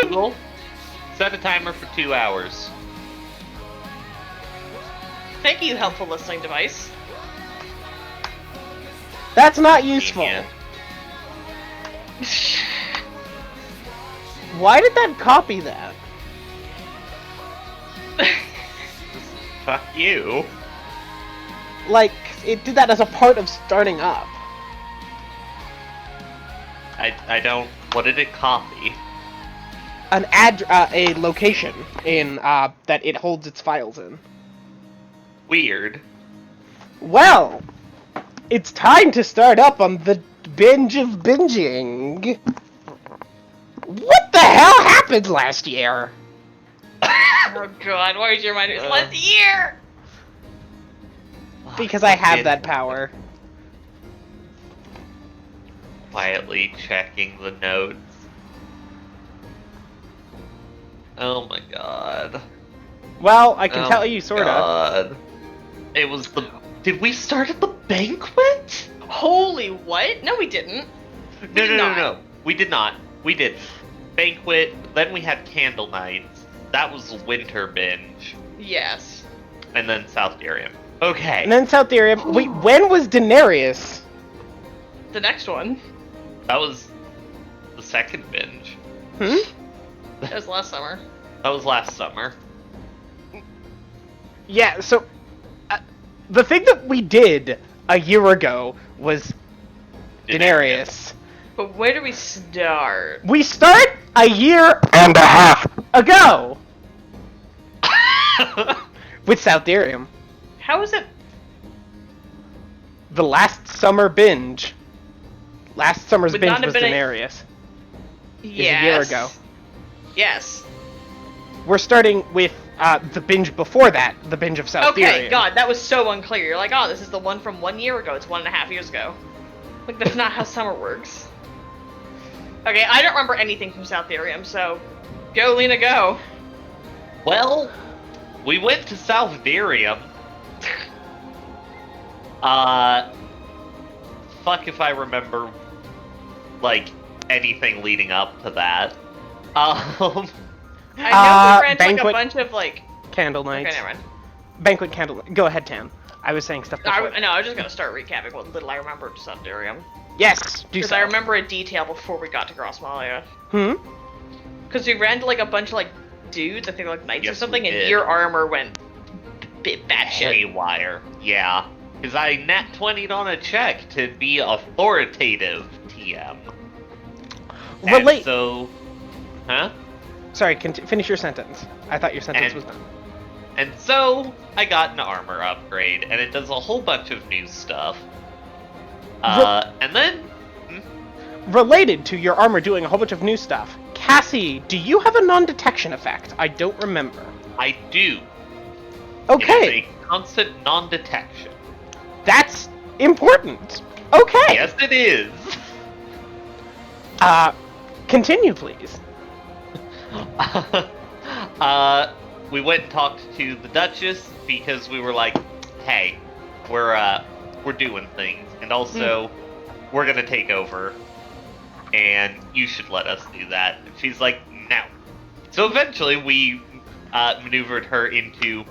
Google, set a timer for 2 hours. Thank you, helpful listening device. That's not useful. Yeah. Why did that copy that? Fuck you. Like, it did that as a part of starting up. I don't... What did it copy? A location in, that it holds its files in. Weird. Well, it's time to start up on the binge of binging. What the hell happened last year? Oh god, why would you remind me? It's last year! Because I have that power. Quietly checking the notes. Oh my god. Well, I can Oh tell you, sorta. God. It was the... Did we start at the banquet? Holy what? No, we didn't. No. We did not. We did. Banquet, then we had candle nights. That was winter binge. Yes. And then South Derium. Okay. And then South Derium. Wait, when was Daenerys? The next one. That was the second binge. That was last summer. That was last summer. Yeah, so... the thing that we did a year ago was Daenerys. But where do we start? We start a year and a half ago with South Derium. How is it? The last summer binge. Last summer's Would binge not have was been Daenerys. Yes. A year ago. Yes. We're starting with the binge before that, the binge of South Derium. Okay, God, that was so unclear. You're like, oh, this is the one from 1 year ago. It's 1.5 years ago. Like, that's not how summer works. Okay, I don't remember anything from South Derium, so go, Lena, go. Well, we went to South Derium. Fuck if I remember, like, anything leading up to that. I know we ran to, like, a banquet bunch of, like... Candle nights. Okay, never mind. Banquet candle. Go ahead, Tam. I was saying stuff before. No, I was just gonna start recapping what little I remembered of South Derium. Yes, do Because so. I remember a detail before we got to Grossmalia. Hmm? Because we ran to, like, a bunch of, like, dudes, I think, like, knights or Yes, something, we and did. your armor went batshit. Haywire. Yeah. Because I nat 20'd on a check to be authoritative TM. Relate. And so... Huh? Sorry, finish your sentence. I thought your sentence And- was done. And so, I got an armor upgrade, and it does a whole bunch of new stuff. And then... Related to your armor doing a whole bunch of new stuff, Cassie, do you have a non-detection effect? I don't remember. I do. Okay, It is a constant non-detection. that's important. Okay. Yes, it is. Continue, please. We went and talked to the Duchess because we were like, hey, we're doing things, and also we're gonna take over, and you should let us do that. And she's like, no. So eventually we maneuvered her into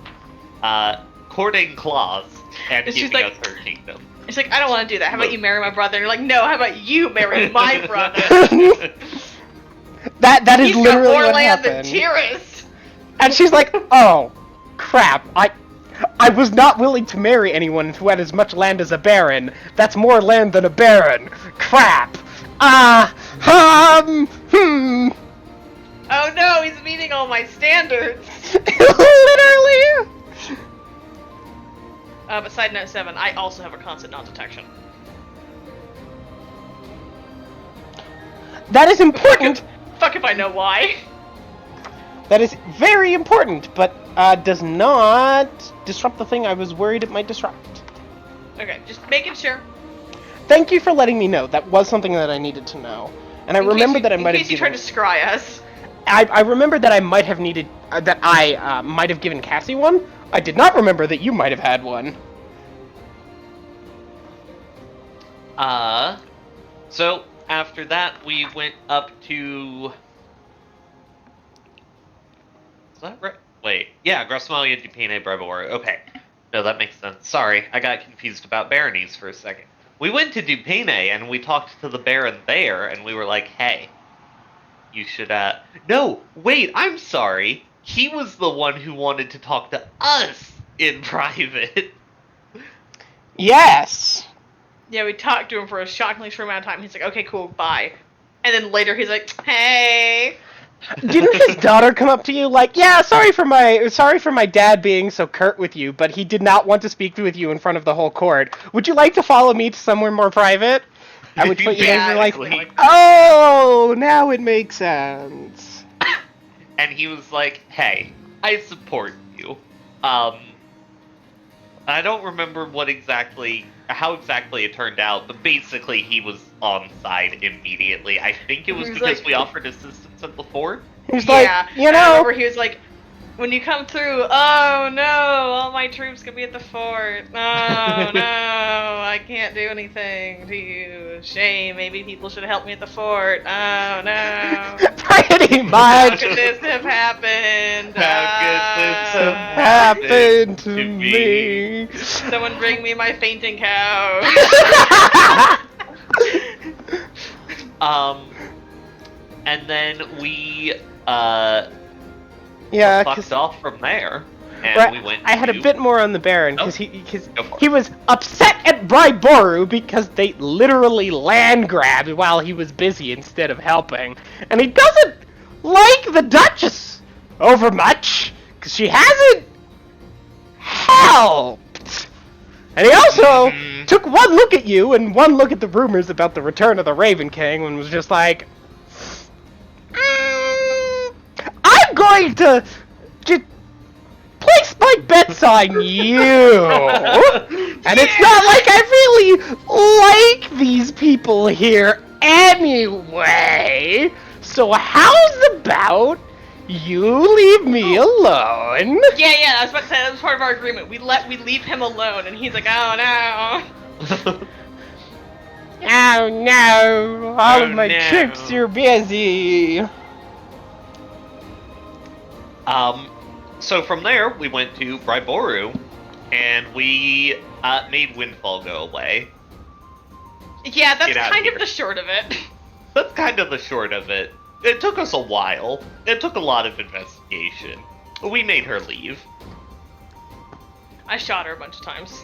courting Claus and She's giving like- us her kingdom. It's like, I don't want to do that. How about you marry my brother? And you're like, no, how about you marry my brother? That is He's got literally more what land than happened. Tyrus. And she's like, oh, crap, I was not willing to marry anyone who had as much land as a baron. That's more land than a baron. Crap. Oh no, he's meeting all my standards. Literally. But side note 7, I also have a constant non-detection. That is important. Fuck if I know why. That is very important, but does not disrupt the thing I was worried it might disrupt. Okay, just making sure. Thank you for letting me know. That was something that I needed to know. And I remember that I might have In case you tried to scry us. I remember that I might have needed... that I might have given Cassie one. I did not remember that you might have had one. So after that we went up to that right? Wait, yeah, Grossmalia Dupine Brevor. Okay. No, that makes sense. Sorry, I got confused about baronies for a second. We went to Dupine and we talked to the baron there, and we were like, hey, you should, No, wait, I'm sorry. He was the one who wanted to talk to us in private. Yes. Yeah, we talked to him for a shockingly short amount of time. He's like, okay, cool, bye. And then later he's like, hey. Didn't his daughter come up to you like, yeah, sorry for my dad being so curt with you, but he did not want to speak with you in front of the whole court. Would you like to follow me to somewhere more private? At which point you guys were like, Basically. oh, now it makes sense. And he was like, hey, I support you. I don't remember how exactly it turned out, but basically he was on side immediately. I think it was He was because like- we offered assistance at the fort. He's Yeah, like, you and I know, remember he was like, when you come through, oh no, all my troops could be at the fort. Oh no, I can't do anything to you. Shame, maybe people should help me at the fort. Oh no. pretty How much could this have happened? How could this have happened to to me. Someone bring me my fainting cow. And then we Yeah, fucked because off from there, and we went. I had a to- bit more on the Baron because Oh, go for he it. was upset at Bryboru because they literally land grabbed while he was busy instead of helping, and he doesn't like the Duchess over much because she hasn't helped. And he also Mhm. took one look at you and one look at the rumors about the return of the Raven King and was just like, I'm going to just place my bets on you. And it's not like I really like these people here anyway. So how's about you leave me alone? Yeah, I was about to say that was part of our agreement. We leave him alone, and he's like, oh no. Oh no, all Oh, of my no. troops are busy. So from there, we went to Bryboru, and we made Windfall go away. Yeah, that's Get out kind here. of the short of it. That's kind of the short of it. It took us a while. It took a lot of investigation. But we made her leave. I shot her a bunch of times.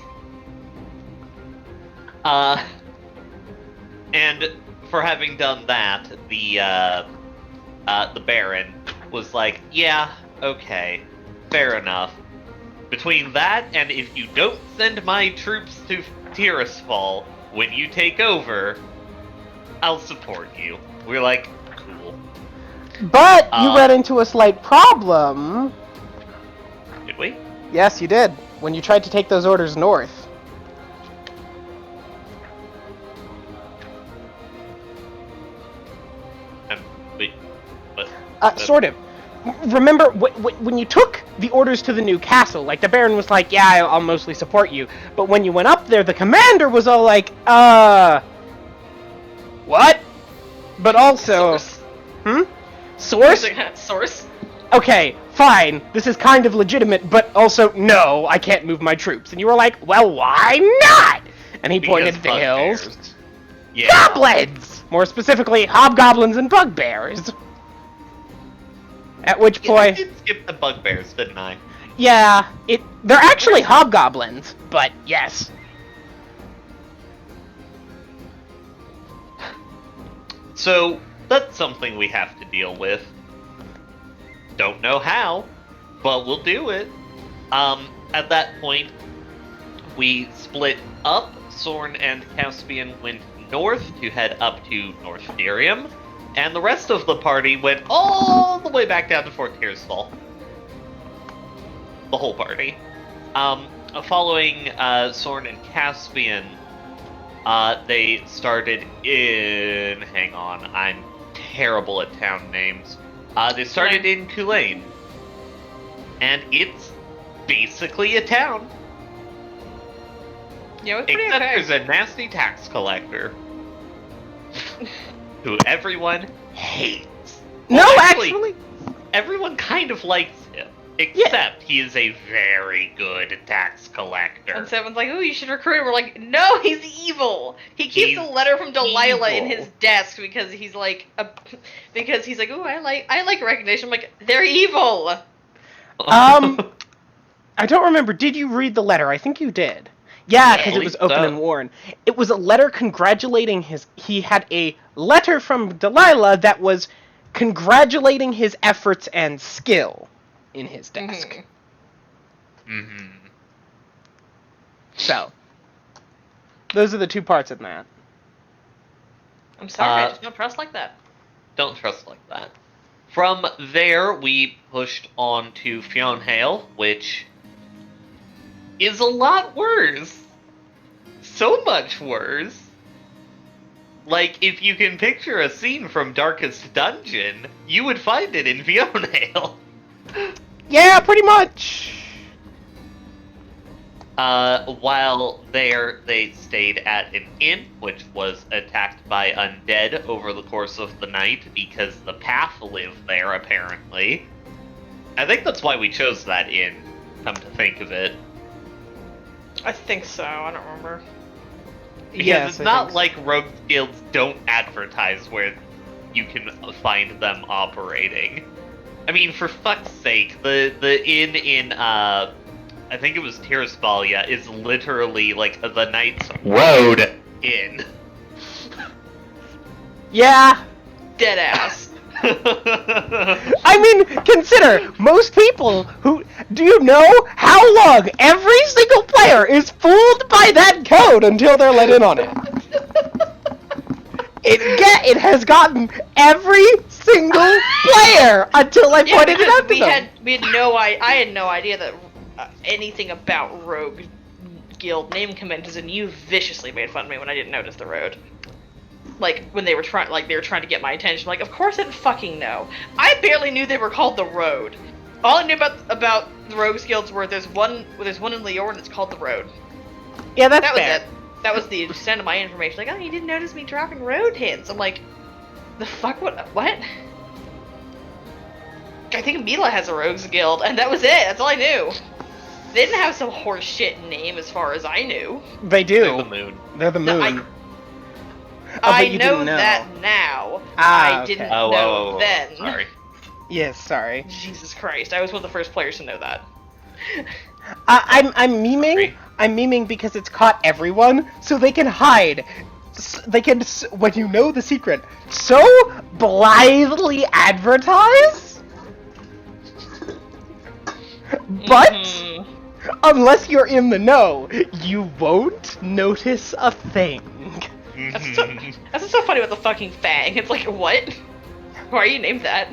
And for having done that, the Baron was like, yeah, okay, fair enough. Between that and if you don't send my troops to Tirisfal when you take over, I'll support you. We're like, cool. But you ran into a slight problem. Did we? Yes, you did. When you tried to take those orders north. Wait, what? Sort of. Remember, when you took the orders to the new castle, like, the Baron was like, yeah, I'll mostly support you. But when you went up there, the commander was all like, what? But also... Source. Source? Source? Okay, fine, this is kind of legitimate, but also, no, I can't move my troops. And you were like, well, why not? And he pointed at the hills. Bugbears. Yeah. Goblins! More specifically, hobgoblins and bugbears. At which Yeah, I point, did skip the bugbears, didn't I? yeah, they're actually hobgoblins, but yes. So, that's something we have to deal with. Don't know how, but we'll do it. At that point, we split up. Sorn and Caspian went north to head up to North Derium, and the rest of the party went all the way back down to Fort Tirisfal. The whole party. Following Sorn and Caspian, they started in... Hang on, I'm terrible at town names. They started in Culane. And it's basically a town. Yeah, it's pretty Except okay. there's a nasty tax collector. who everyone hates. No, Well, actually, everyone kind of likes him. Except he is a very good tax collector. And Seven's like, ooh, you should recruit him. We're like, no, he's evil. He keeps He's a letter from Delilah in evil. his desk because he's like, ooh, I like recognition. I'm like, they're evil. I don't remember. Did you read the letter? I think you did. Yeah, because it was believe open so. and worn. It was a letter congratulating his... He had a letter from Delilah that was congratulating his efforts and skill in his desk. Mm-hmm. So, those are the two parts in that. I'm sorry, I just don't trust like that. Don't trust like that. From there, we pushed on to Fionhale, which is a lot worse. So much worse. Like, if you can picture a scene from Darkest Dungeon, you would find it in Fionhale. Yeah, pretty much. While there, they stayed at an inn, which was attacked by undead over the course of the night because the path lived there, apparently. I think that's why we chose that inn, come to think of it. I think so. I don't remember. Because Yes, it's I not think so. like rogue guilds don't advertise where you can find them operating. I mean, for fuck's sake, the inn in, I think it was Tirisbalia, is literally, like, the Knight's Road Inn. Yeah. Dead ass. I mean, consider, most people who... Do you know how long every single player is fooled by that code until they're let in on it? It has gotten every single player until I pointed it out to them. I had no idea that anything about Rogue Guild name conventions, and you viciously made fun of me when I didn't notice the road. Like, when they were trying to get my attention. Like, of course I didn't fucking know. I barely knew they were called the Road. All I knew about the Rogues Guilds were there's one in Leor and it's called the Road. Yeah, that's That was fair. it. That was the extent of my information. Like, oh, you didn't notice me dropping road hints. I'm like, the fuck? What? I think Mila has a Rogues Guild, and that was it. That's all I knew. They didn't have some horse shit name as far as I knew. They do. They're the moon. They're the No, moon. I but you know didn't know. that now. Ah, I okay. didn't know then. Sorry. Yes, sorry. Jesus Christ, I was one of the first players to know that. I'm memeing. Sorry. I'm memeing because it's caught everyone, so they can hide. They can, when you know the secret, so blithely advertise. But unless you're in the know, you won't notice a thing. That's so funny with the fucking Fang. It's like, what? Why are you named that?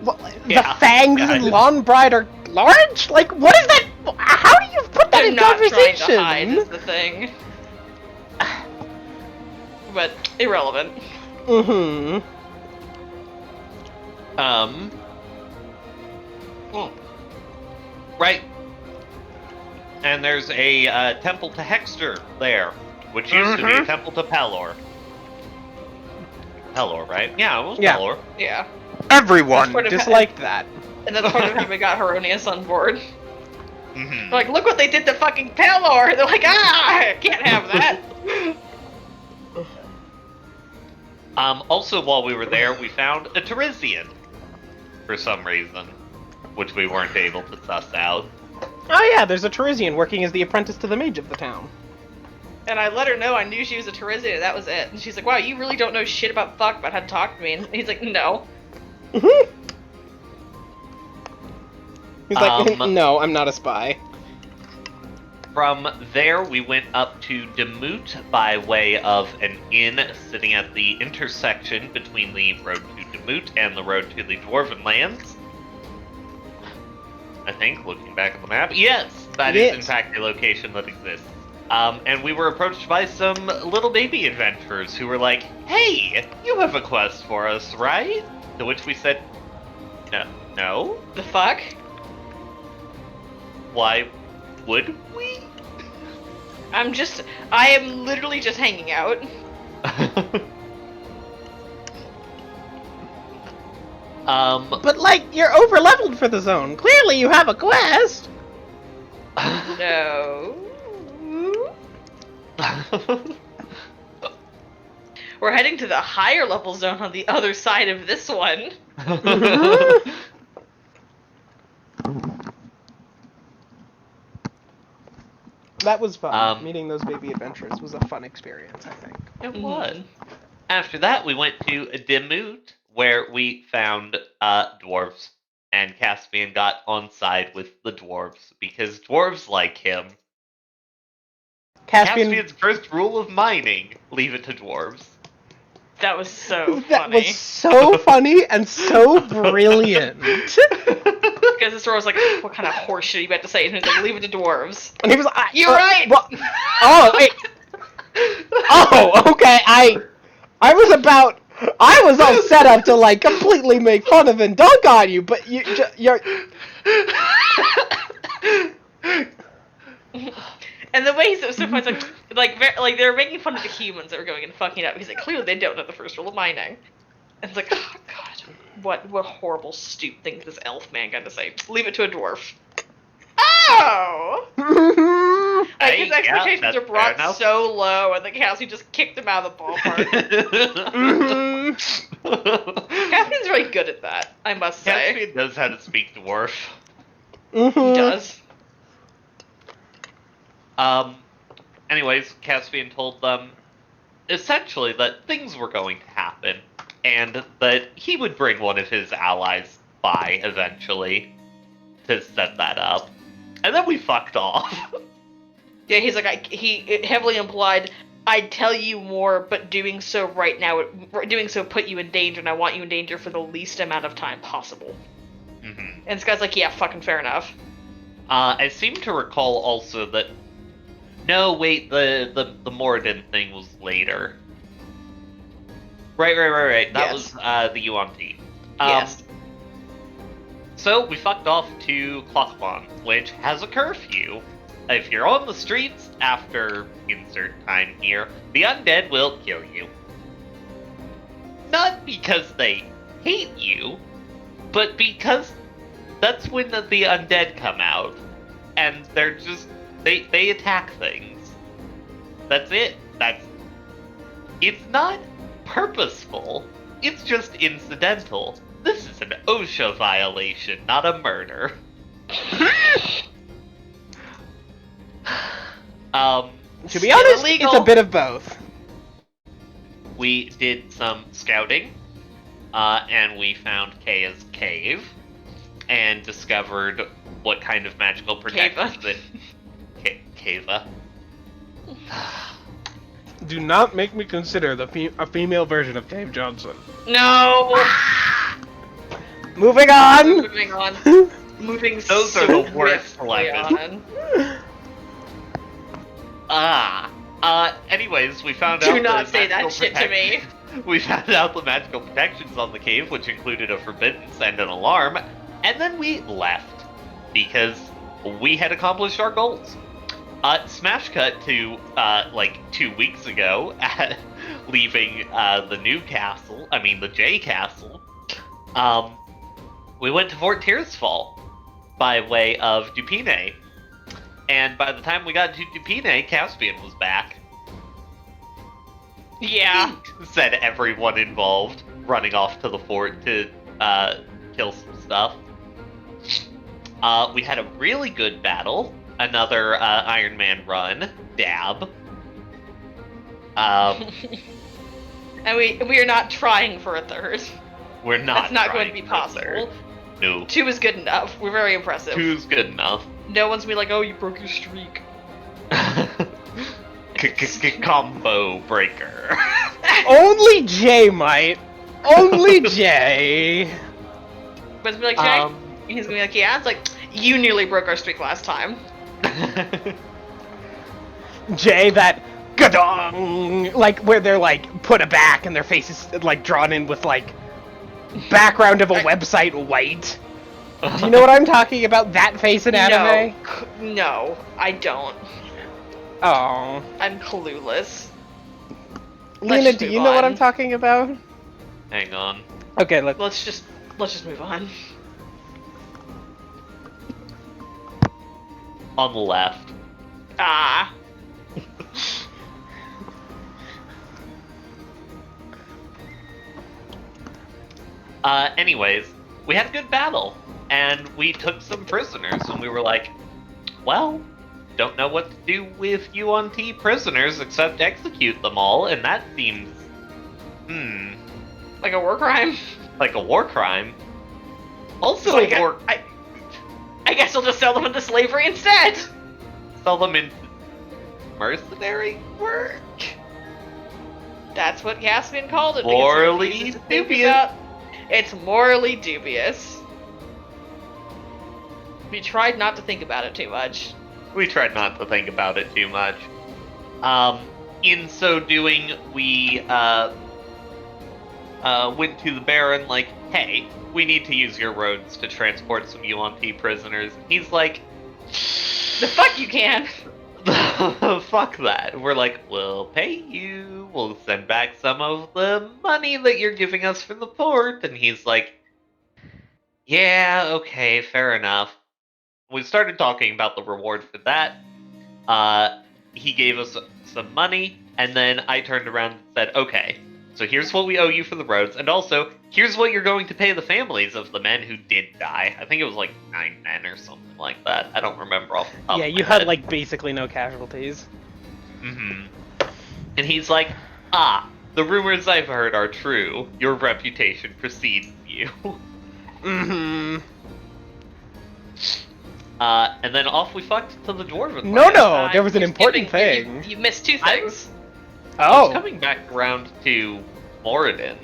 Well, Yeah. the fangs Yeah, I in did. Lawnbride are large? Like, what is that? How do you put that They're in not trying conversation? to hide is the thing. But irrelevant. Mm-hmm. Right. And there's a temple to Hexter there, which used to be a temple to Pelor. Pelor, right? Yeah, it was Yeah. Pelor. Yeah. Everyone That's part of- disliked that. And that's part of how we got Heronius on board. Mhm. They're like, look what they did to fucking Pelor! They're like, I can't have that! Also, while we were there, we found a Teresian. For some reason. Which we weren't able to suss out. Oh yeah, there's a Teresian working as the apprentice to the mage of the town. And I let her know I knew she was a Teresian, and that was it. And she's like, wow, you really don't know shit about fuck about how to talk to me. And he's like, no. Mm-hmm. He's like, Um, no, I'm not a spy. From there, we went up to Demut by way of an inn sitting at the intersection between the road to Demut and the road to the Dwarven Lands. I think, looking back at the map. Yes, that is in fact a location that exists. And we were approached by some little baby adventurers who were like, hey, you have a quest for us, right? To which we said, no? The fuck? Why would we? I am literally just hanging out. But, like, you're over-leveled for the zone. Clearly you have a quest! No. We're heading to the higher level zone on the other side of this one. That was fun. Um, Meeting those baby adventurers was a fun experience, I think. It was. After that, we went to Dimut, where we found dwarves, and Caspian got on side with the dwarves because dwarves like him. Caspian's first rule of mining: leave it to dwarves. That was so That funny. was so funny and so brilliant. Because this was like, what kind of horseshit are you about to say? And he was like, leave it to dwarves. And he was like, You're right! Oh, wait. Oh, okay, I was all set up to, like, completely make fun of and dunk on you, but you're... And the way he's so funny, like they're making fun of the humans that were going and fucking up because clearly they don't know the first rule of mining. And it's like, oh god, what horrible, stupid thing is this elf man gonna say? Leave it to a dwarf. Oh! Like, his expectations are brought so low, and the Cassie just kicked him out of the ballpark. Caspian's very good at that, I must say. Caspian knows how to speak dwarf. He does. Anyways, Caspian told them essentially that things were going to happen, and that he would bring one of his allies by eventually to set that up. And then we fucked off. Yeah, he's like, he heavily implied, I'd tell you more, but doing so right now, doing so put you in danger, and I want you in danger for the least amount of time possible. Mm-hmm. And this guy's like, yeah, fucking fair enough. I seem to recall also that no, wait, the Moradin thing was later. Right. That Yes. was the Yuan-Ti. Yes. So we fucked off to Klokban, which has a curfew. If you're on the streets after insert time here, the undead will kill you. Not because they hate you, but because that's when the undead come out, and they're just they attack things. That's it. It's not purposeful. It's just incidental. This is an OSHA violation, not a murder. To be honest, illegal. it's a bit of both. We did some scouting, and we found Kaya's cave, and discovered what kind of magical protections that Kava. Do not make me consider a female version of Dave Johnson. No! Moving on! Moving on. Moving Those so are the worst swiftly weapons. Anyways, we found out Do not the say that magical shit to me. We found out the magical protections on the cave, which included a forbiddance and an alarm, and then we left because we had accomplished our goals. Smash cut to, 2 weeks ago, leaving the new castle, the J Castle. We went to Fort Tirsfall by way of Dupine. And by the time we got to Dupine, Caspian was back. Yeah. Said everyone involved, running off to the fort to kill some stuff. We had a really good battle. Another Iron Man run. Dab. And we are not trying for a third. We're not. That's not going to trying be for a possible. third. No. 2 is good enough. We're very impressive. 2's good enough. No one's gonna be like, oh, you broke your streak. Combo breaker. Only Jay might. Only Jay. But it's gonna be like, Jay? He's gonna be like, yeah. It's like, you nearly broke our streak last time. Jay, that gadong, like where they're like put aback and their face is like drawn in with like background of a website white. Do you know what I'm talking about? That face in anime? No, I don't. Oh. I'm clueless. Lena, do you know what I'm talking about? Hang on. Okay, Let's just Let's just move on. On the left. Ah. Anyways, we had a good battle, and we took some prisoners, and we were like, well, don't know what to do with UNT prisoners except execute them all, and that seems, Like a war crime? like a war crime. Also, So I guess we'll just sell them into slavery instead. sell them in mercenary work? That's what Caspian called it. because Morally he refuses to think dubious. It's morally dubious. We tried not to think about it too much. We tried not to think about it too much. In so doing, we went to the Baron like, hey, we need to use your roads to transport some UNT prisoners. He's like, The fuck you can. fuck that. We're like, we'll pay you. We'll send back some of the money that you're giving us for the port. And he's like, yeah, okay, fair enough. We started talking about the reward for that. He gave us some money, and then I turned around and said, okay, so here's what we owe you for the roads, and also, here's what you're going to pay the families of the men who did die. I think it was like 9 men or something like that. I don't remember off the top Yeah, of my you had head. like basically no casualties. Mm-hmm. And he's like, the rumors I've heard are true. Your reputation precedes you. Mm-hmm. And then off we fucked to the Dwarven No, land. no, there was an You're important skipping- thing. You missed two I things. I was Oh, coming back around to Moradin.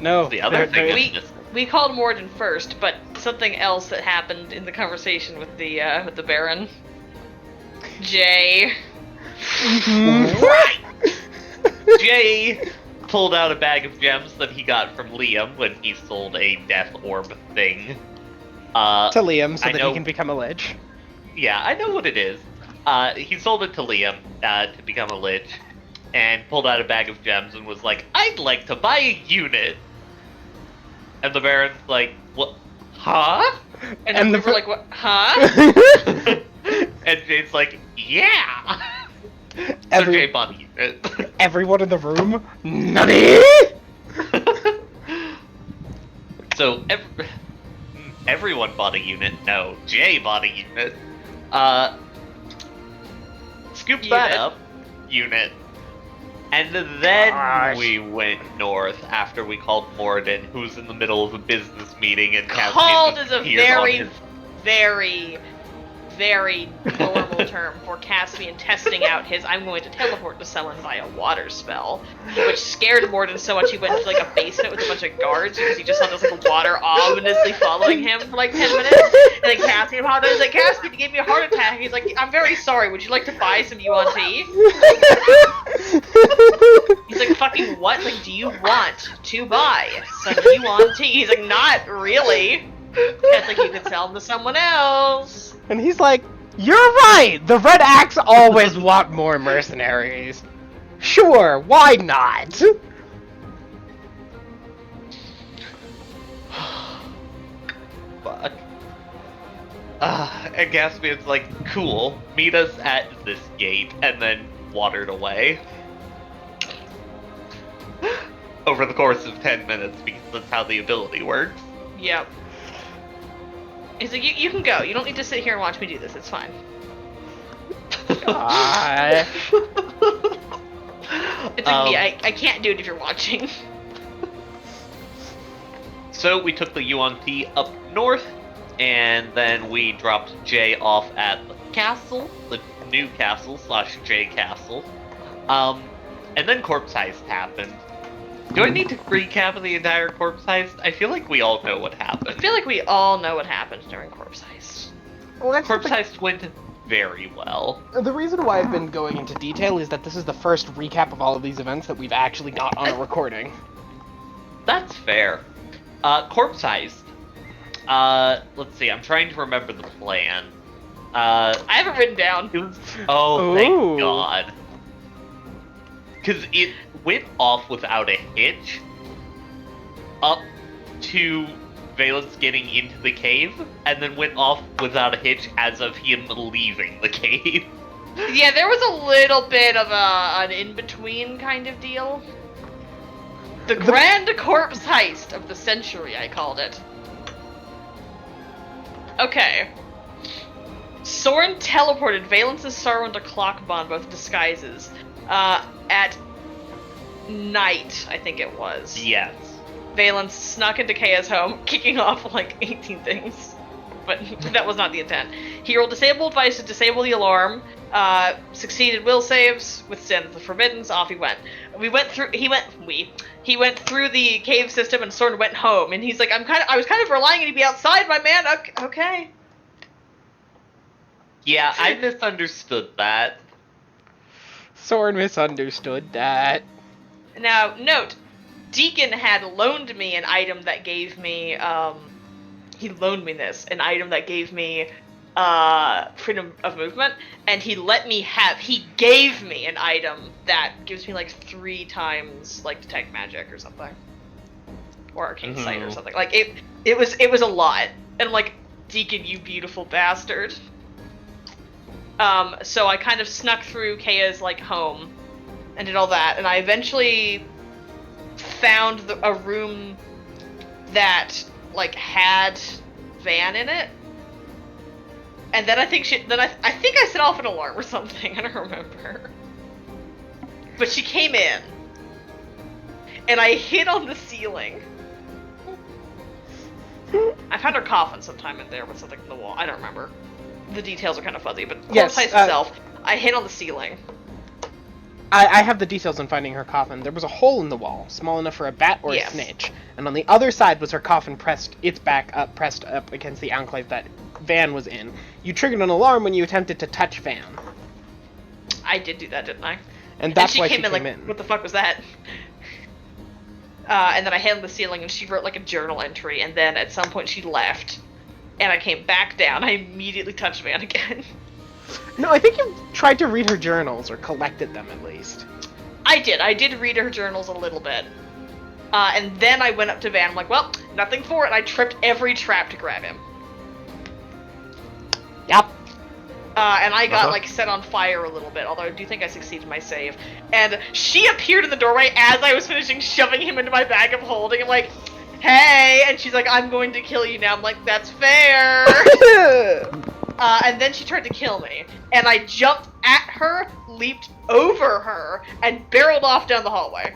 no. The other there- thing there- is missing. We called Morden first, but something else that happened in the conversation with the Baron. Jay. Mhm. Jay pulled out a bag of gems that he got from Liam when he sold a death orb thing. To Liam so I that know- he can become a lich. Yeah, I know what it is. He sold it to Liam to become a lich, and pulled out a bag of gems and was like, I'd like to buy a unit. And the Baron's like, what? Huh? And, And we the were like, what? Huh? And Jay's like, yeah! So Every- Jay bought a unit. Everyone in the room, nutty. So everyone bought a unit. No, Jay bought a unit. Scooped that Unit. up. Unit. And then Gosh. we went north after we called Moradin, who's in the middle of a business meeting, and Caspian Called just is a appeared on very, his- very, very normal term for Caspian testing out his I'm going to teleport to someone by a water spell, which scared Morden so much he went into like a basement with a bunch of guards because he just saw this like water ominously following him for like 10 minutes. And then Caspian popped up, he's like, Caspian, you gave me a heart attack. He's like, I'm very sorry, would you like to buy some UNT? He's like, fucking what? Like, do you want to buy some UNT? He's like, not really. It's like you could sell them to someone else. And he's like, you're right! The Red Axe always want more mercenaries. Sure, why not? Fuck. And Caspian's like, cool, meet us at this gate, and then wandered away. Over the course of 10 minutes, because that's how the ability works. Yep. He's like, you can go. You don't need to sit here and watch me do this. It's fine. Gosh. It's like me. I can't do it if you're watching. So we took the UNT up north, and then we dropped Jay off at the castle, the new castle / Jay Castle. And then Corpse Heist happened. Do I need to recap the entire Corpse Heist? I feel like we all know what I happened. feel like we all know what happened during Corpse Heist. Well, that's Corpse Heist went very well. the reason why I've been going into detail is that this is the first recap of all of these events that we've actually got on a recording. That's fair. Corpse Heist. Let's see, I'm trying to remember the plan. I have it written down. It was, oh, Ooh. thank God. Because it went off without a hitch up to Valence getting into the cave, and then went off without a hitch as of him leaving the cave. Yeah, there was a little bit of an in-between kind of deal. The Grand Corpse Heist of the Century, I called it. Okay. Soren teleported Valence and Sorrow into Clockbond, both disguises, at night, I think it was. Yes. Valence snuck into Kaya's home, kicking off like 18 things. But that was not the intent. He rolled Disable Advice to disable the alarm, succeeded will saves, withstand the forbiddance, off he went. He went through the cave system and Soren went home, and he's like, I was kind of relying on you to be outside, my man. Okay. Yeah, I misunderstood that. Soren misunderstood that. Now, note, Deacon had loaned me an item that gave me, he loaned me an item that gave me, freedom of movement, and he gave me an item that gives me, like, 3 times, like, detect magic or something. Or arcane sight or something. Like, it was a lot. And I'm like, Deacon, you beautiful bastard. So I kind of snuck through Kaya's, like, home and did all that, and I eventually found a room that, like, had Van in it. And then I think I set off an alarm or something, I don't remember. But she came in, and I hid on the ceiling. I found her coffin sometime in there with something in the wall, I don't remember. The details are kind of fuzzy, but Yes, Corpse Heist itself, I hid on the ceiling. I have the details on finding her coffin. There was a hole in the wall, small enough for a bat or a snitch, and on the other side was her coffin pressed up against the enclave that Van was in. You triggered an alarm when you attempted to touch Van. I did do that, didn't I? And that's she why came she in like, in. what the fuck was that? And then I hid on the ceiling, and she wrote like a journal entry, and then at some point she left, and I came back down. I immediately touched Van again. No, I think you tried to read her journals, or collected them at least. I did read her journals a little bit. And then I went up to Van, I'm like, well, nothing for it, and I tripped every trap to grab him. Yep. And I got, like, set on fire a little bit, although I do think I succeeded my save. And she appeared in the doorway as I was finishing shoving him into my bag of holding. I'm like, hey! And she's like, I'm going to kill you now. I'm like, that's fair! And then she tried to kill me. And I jumped at her, leaped over her, and barreled off down the hallway.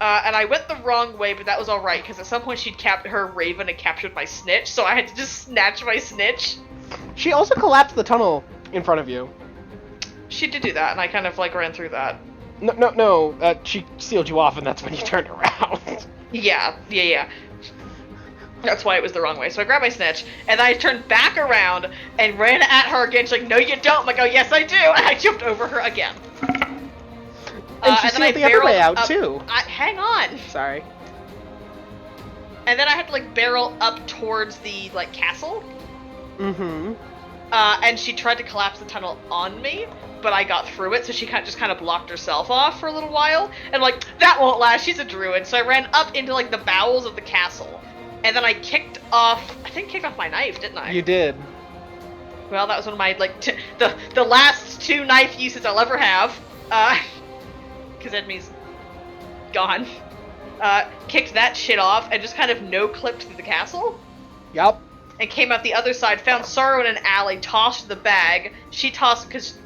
And I went the wrong way, but that was alright, because at some point her Raven had captured my snitch, so I had to just snatch my snitch. She also collapsed the tunnel in front of you. She did do that, and I kind of, like, ran through that. No, she sealed you off, and that's when you turned around. Yeah. That's why it was the wrong way. So I grabbed my snitch, and I turned back around and ran at her again. She's like, no, you don't. I'm like, oh, yes, I do. And I jumped over her again. And she sealed the other way out, too. Hang on. Sorry. And then I had to, like, barrel up towards the, like, castle. Mm-hmm. And she tried to collapse the tunnel on me, but I got through it, so she just kind of blocked herself off for a little while. And, like, that won't last. She's a druid. So I ran up into, like, the bowels of the castle. And then I kicked off my knife, didn't I? You did. Well, that was one of my, like, the last 2 knife uses I'll ever have. Because Edmy's gone. Kicked that shit off and just kind of no-clipped through the castle. Yup. And came out the other side, found Sorrow in an alley, tossed the bag. She tossed, because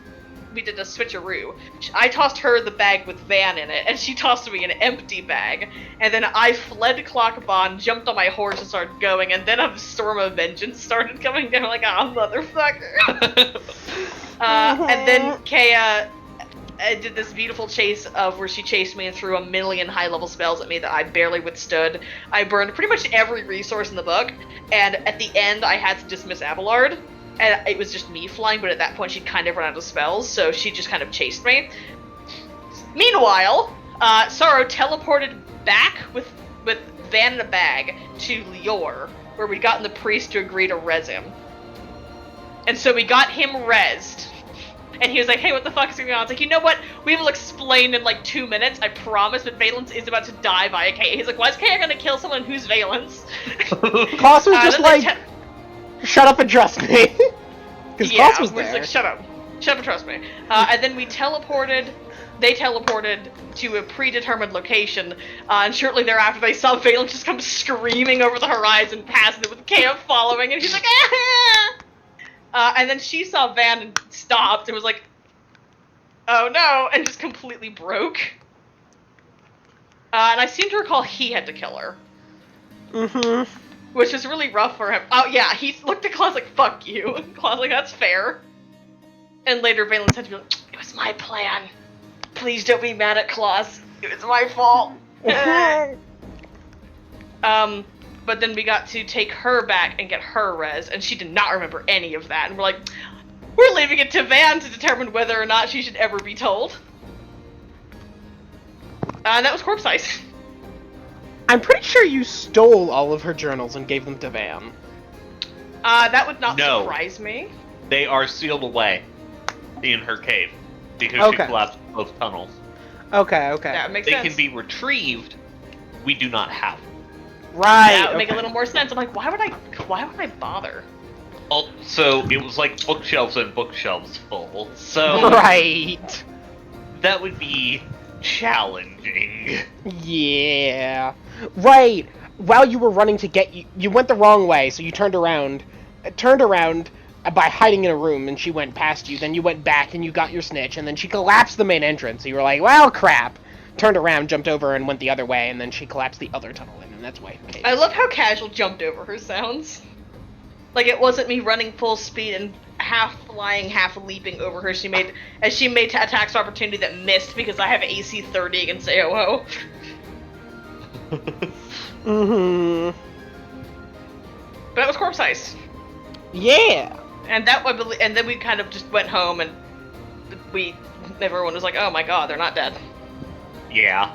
we did a switcheroo. I tossed her the bag with Van in it, and she tossed me an empty bag. And then I fled Clockbond, jumped on my horse, and started going. And then a storm of vengeance started coming down, like, oh, motherfucker. And then Kaya did this beautiful chase of where she chased me and threw a million high-level spells at me that I barely withstood. I burned pretty much every resource in the book, and at the end I had to dismiss Abelard. And it was just me flying, but at that point she'd kind of run out of spells, so she just kind of chased me. Meanwhile, Sorrow teleported back with Van in a bag to Lior, where we'd gotten the priest to agree to res him. And so we got him rezzed. And he was like, hey, what the fuck is going on? It's like, you know what? We will explain in like 2 minutes, I promise, but Valence is about to die via K. He's like, why is K gonna kill someone who's Valence? Klaus was just like, shut up and trust me. Because Klaus was we're there. just like, shut up and trust me. And then they teleported to a predetermined location, and shortly thereafter they saw Valence just come screaming over the horizon past them with K following, and he's like, ah! And then she saw Van and stopped and was like, oh no, and just completely broke. And I seem to recall he had to kill her. Mm-hmm. Which was really rough for him. Oh yeah, he looked at Klaus like, fuck you. And Klaus like, that's fair. And later Valence had to be like, it was my plan. Please don't be mad at Klaus. It was my fault. But then we got to take her back and get her res, and she did not remember any of that. And we're like, we're leaving it to Van to determine whether or not she should ever be told. And that was corpse ice. I'm pretty sure you stole all of her journals and gave them to Van. That would not No. surprise me. They are sealed away in her cave because she collapsed both tunnels. Okay. That makes They sense. can be retrieved. We do not have them. Right. That would make a little more sense. I'm like, why would I bother? So it was like bookshelves and bookshelves full. So Right. that would be challenging. Yeah. Right. While you were running to get you went the wrong way, so you turned around by hiding in a room, and she went past you. Then you went back and you got your snitch, and then she collapsed the main entrance. So you were like, well, crap. Turned around, jumped over, and went the other way, and then she collapsed the other tunnel in, and that's why. Okay. I love how casual jumped over her sounds. Like it wasn't me running full speed and half flying, half leaping over her. She made attacks of opportunity that missed because I have AC 30 against AOO. Mm-hmm. But that was corpse ice. Yeah. And and then we kind of just went home, and everyone was like, "Oh my god, they're not dead." Yeah.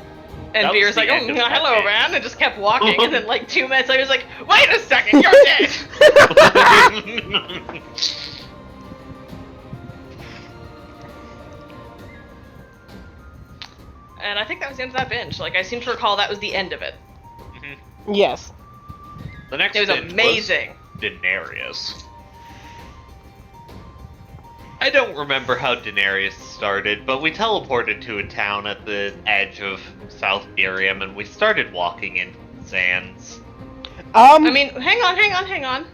And That was Veer's the like, "Oh, end of that hello, day." man," and just kept walking. And then like 2 minutes later, he was like, "Wait a second, you're dead." And I think that was the end of that binge. Like I seem to recall that was the end of it. Yes. The next It was binge amazing. was Denarius. I don't remember how Denarius started, but we teleported to a town at the edge of South Derium, and we started walking in sands. I mean, hang on.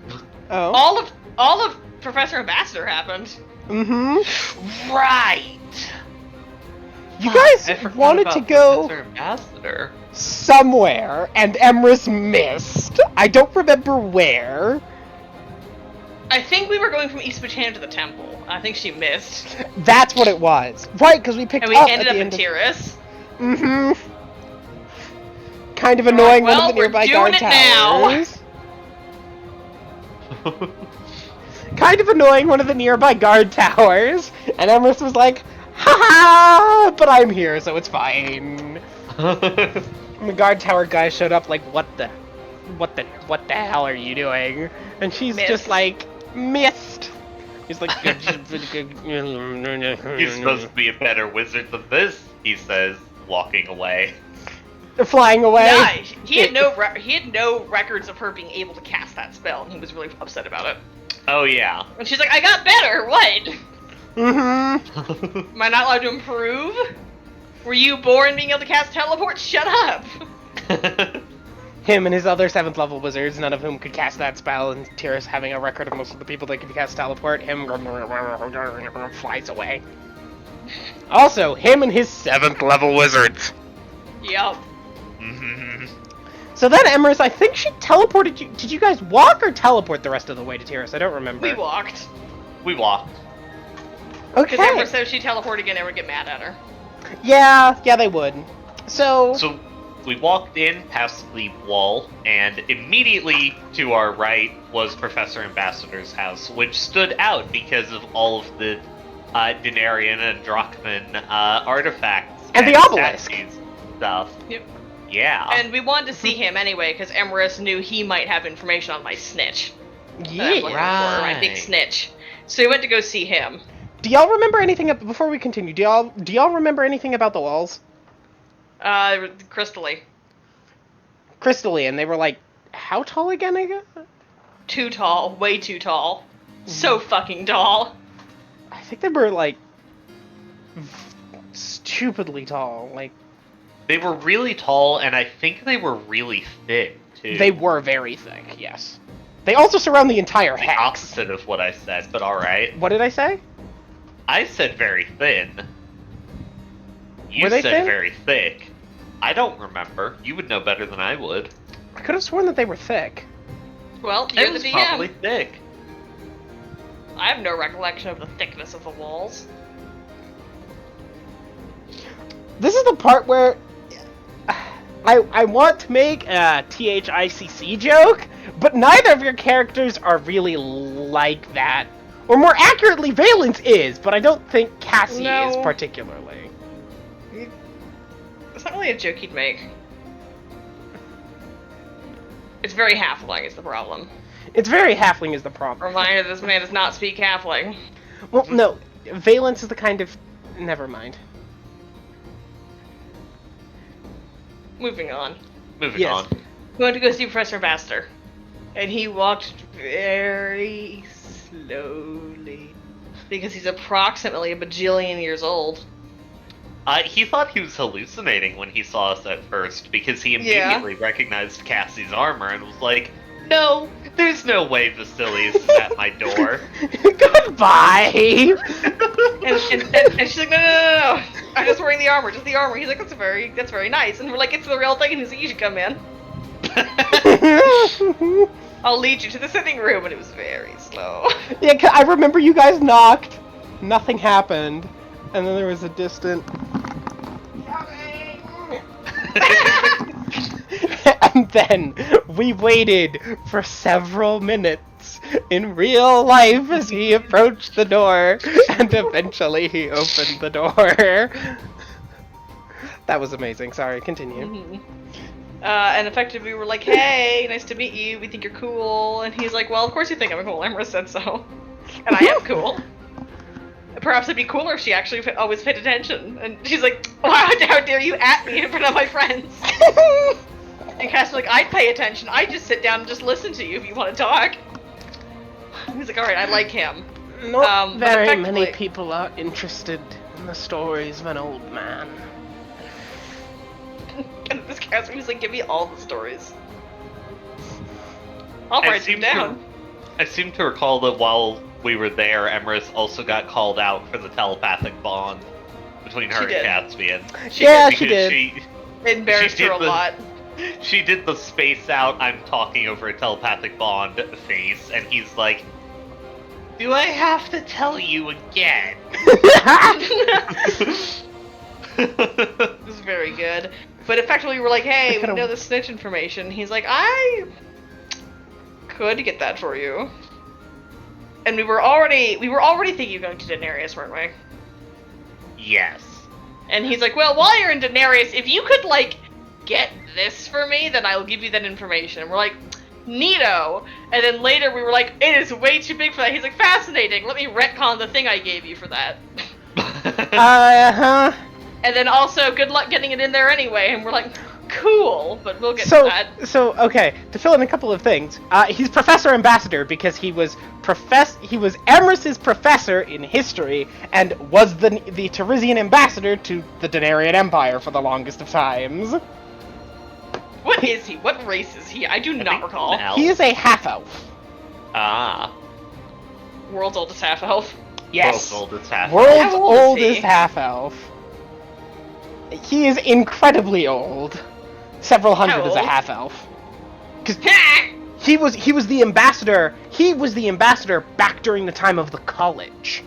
Oh. All of Professor Ambassador happened. Mm-hmm. Right! You I guys forgot wanted about to go Professor Ambassador. somewhere, and Emrys missed. I don't remember where. I think we were going from East Buchanan to the temple. I think she missed. That's what it was. Right, because we picked And we up ended at up the in end of... Tiras. Mm-hmm. Kind of annoying Well, one of the we're nearby doing guard it now. towers. Kind of annoying one of the nearby guard towers. And Emrys was like, ha, but I'm here, so it's fine. And the guard tower guy showed up like, what the hell are you doing? And she's just like, missed. He's like, He's supposed to be a better wizard than this, he says, walking away. flying away. Yeah, he had no records of her being able to cast that spell, and he was really upset about it. Oh yeah. And she's like, I got better. What? Mm-hmm. Am I not allowed to improve? Were you born being able to cast teleport? Shut up. Him and his other 7th level wizards, none of whom could cast that spell, and Tiras having a record of most of the people that could cast teleport, him flies away. Also, him and his 7th level wizards. Yep. So then Emrys, I think she teleported you. Did you guys walk or teleport the rest of the way to Tiras? I don't remember. We walked. We walked. Okay. Because Emma said if she teleported again, I would get mad at her. Yeah, they would. So We walked in past the wall, and immediately to our right was Professor Ambassador's house, which stood out because of all of the Denarian and Drachman artifacts And the obelisk statues stuff. Yep. Yeah. And we wanted to see him anyway, because Emrys knew he might have information on my snitch. That I'm looking for, my big Right. snitch. So we went to go see him. Do y'all remember anything before we continue? Do y'all remember anything about the walls? Crystally. Crystally, and they were like, how tall again? I guess. Too tall. Way too tall. So fucking tall. I think they were like stupidly tall. Like They were really tall, and I think they were really thick too. they were very thick. Yes. They also surround the entire the hex. opposite of what I said, but all right. What did I say? I said very thin. You Were they said thin? very thick. I don't remember. You would know better than I would. I could have sworn that they were thick. Well, It you're the was DM. probably thick. I have no recollection of the thickness of the walls. This is the part where I want to make a THICC joke, but neither of your characters are really like that. Or more accurately, Valence is, but I don't think Cassie is No. particularly. It's not really a joke he'd make. It's very halfling is the problem. It's very halfling is the problem. Reminder, this man does not speak halfling. Well, no, Valence is the kind of... Never mind. Moving on. Moving Yes. on. We went to go see Professor Baster. And he walked very slowly. Because he's approximately a bajillion years old. He thought he was hallucinating when he saw us at first because he immediately recognized Cassie's armor and was like, "No, there's no way Vasilius is at my door." Goodbye! And she's like, no. I'm just wearing the armor, just the armor. He's like, that's very nice. And we're like, it's the real thing. And he's like, you should come in. I'll lead you to the sitting room. And it was very slow. Yeah, I remember you guys knocked, nothing happened, and then there was a distant... And then we waited for several minutes in real life as he approached the door, and eventually he opened the door. That was amazing. Sorry, continue. Mhm. And effectively we were like, hey, nice to meet you. We think you're cool. And he's like, well, of course you think I'm cool. Emra said so. And I am cool. Perhaps it'd be cooler if she actually always paid attention. And she's like, wow, how dare you at me in front of my friends? And Cassie's like, I'd pay attention. I'd just sit down and just listen to you if you want to talk. He's like, alright, I like him. Not but very many effectively- people are interested in the stories of an old man. And this Cassie was like, give me all the stories. I'll I write them seem to- down. I seem to recall that while we were there, Emrys also got called out for the telepathic bond between her She and did. Caspian. Yeah, Because she did. It embarrassed she her did a the- lot. She did the space out, I'm talking over a telepathic bond face, and he's like, do I have to tell you again? It was very good. But effectively, we were like, hey, we could've- know the snitch information. He's like, I could get that for you. And we were already thinking of going to Daenerys, weren't we? Yes. And he's like, well, while you're in Daenerys, if you could, like, get this for me, then I'll give you that information. And we're like, neato. And then later we were like, it is way too big for that. He's like, fascinating. Let me retcon the thing I gave you for that. Uh-huh. And then also, good luck getting it in there anyway. And we're like, cool, but we'll get to So, that. okay, to fill in a couple of things, he's Professor Ambassador because he was Emrys's professor in history and was the Teresian ambassador to the Daenarian Empire for the longest of times. What is he? What race is he? I do not recall. He is a half-elf. Ah. World's oldest half-elf. Yes. World's oldest half. World's How old is oldest he? half-elf. He is incredibly old. Several hundred How as a old? half-elf. He was the ambassador. He was the ambassador back during the time of the college.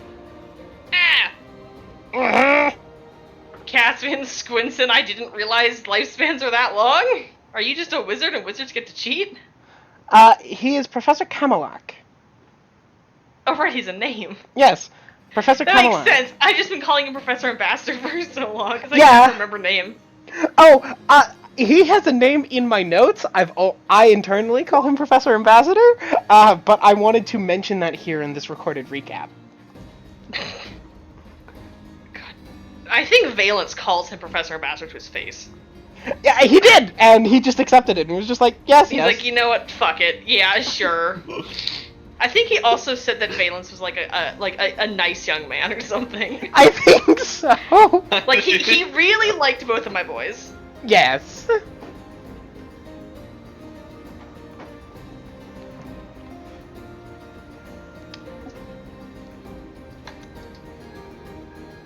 Caspian Squinson, I didn't realize lifespans are that long. Are you just a wizard and wizards get to cheat? He is Professor Camelot. Oh right, he's a name. Yes, Professor That Camelot. makes sense. I've just been calling him Professor Ambassador for so long because I Yeah. can't remember name. Oh, he has a name in my notes. I internally call him Professor Ambassador, but I wanted to mention that here in this recorded recap. I think Valence calls him Professor Ambassador to his face. Yeah, he did, and he just accepted it, and he was just like, yes, He's yes. like, you know what? Fuck it. Yeah, sure. I think he also said that Valence was like a nice young man or something. I think so. Like he really liked both of my boys. Yes.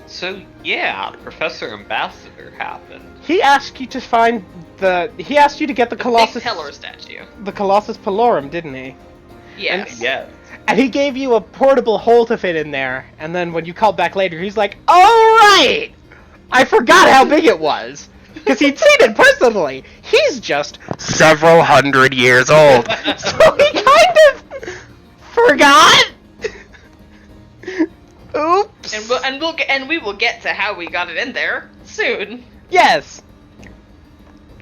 So yeah, Professor Ambassador happened. He asked you to find he asked you to get the Big Colossus Pelor statue. the Colossus Pelorum, didn't he? Yes. Yes. And he gave you a portable hole to fit in there, and then when you called back later, he's like, alright! I forgot how big it was! Because he'd seen it personally! He's just several hundred years old! So he kind of forgot! Oops! And we will get to how we got it in there soon. Yes!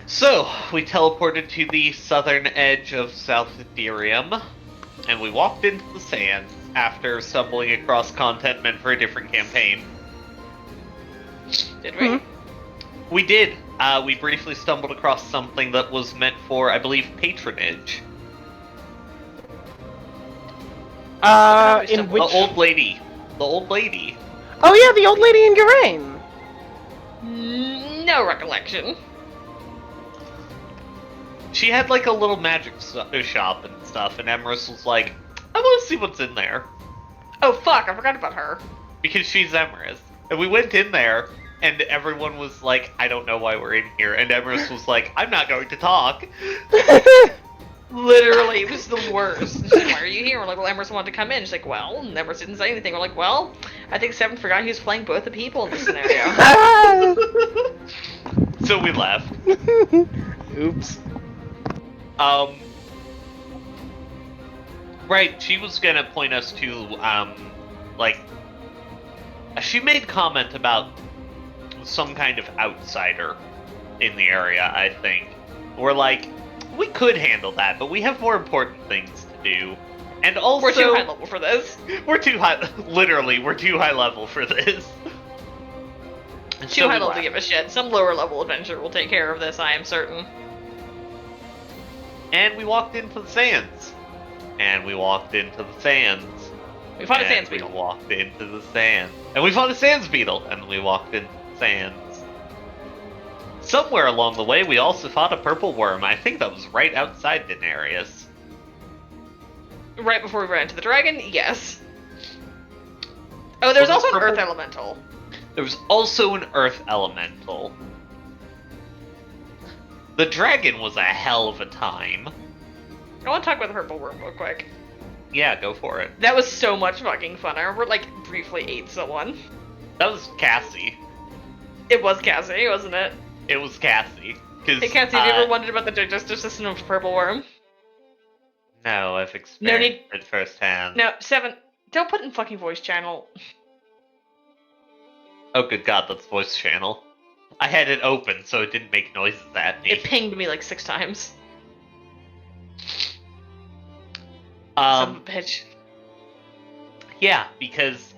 So, we teleported to the southern edge of South Derium, and we walked into the sands after stumbling across content meant for a different campaign. Did we? Mm-hmm. We did. We briefly stumbled across something that was meant for, I believe, patronage. In which... The old lady. The old lady. Oh yeah, the old lady in Geraint! No recollection. She had like a little magic shop and stuff, and Emerus was like, I want to see what's in there. Oh fuck, I forgot about her. Because she's Emerus. And we went in there, and everyone was like, I don't know why we're in here. And Emerus was like, I'm not going to talk. Literally, it was the worst. She's like, why are you here? We're like, well, Emerus wanted to come in. She's like, well, and Emerus didn't say anything. We're like, well, I think Seven forgot he was playing both the people in this scenario. So we left. Oops. Right, she was gonna point us to, like, she made comment about some kind of outsider in the area, I think. We're like, we could handle that, but we have more important things to do. And also... We're too high level for this. We're too high... Literally, we're too high level for this. Too high level to give a shit. Some lower level adventure will take care of this, I am certain. And we walked into the sands. And we walked into the sands. We fought a sands beetle. We walked into the sands. And we fought a sands beetle. And we walked into the sands. Somewhere along the way, we also fought a purple worm. I think that was right outside Denarius. Right before we ran into the dragon? Yes. Oh, there's also an earth elemental. There was also an earth elemental. The dragon was a hell of a time. I want to talk about the purple worm real quick. Yeah, go for it. That was so much fucking fun. I remember, like, briefly ate someone. That was Cassie. It was Cassie, wasn't it? It was Cassie. Hey Cassie, have you ever wondered about the digestive system of a purple worm? No, I've experienced it firsthand. No, Seven, don't put in fucking voice channel. Oh good god, that's voice channel. I had it open so it didn't make noises at me. It pinged me like 6 times. Son of a bitch. Yeah, because,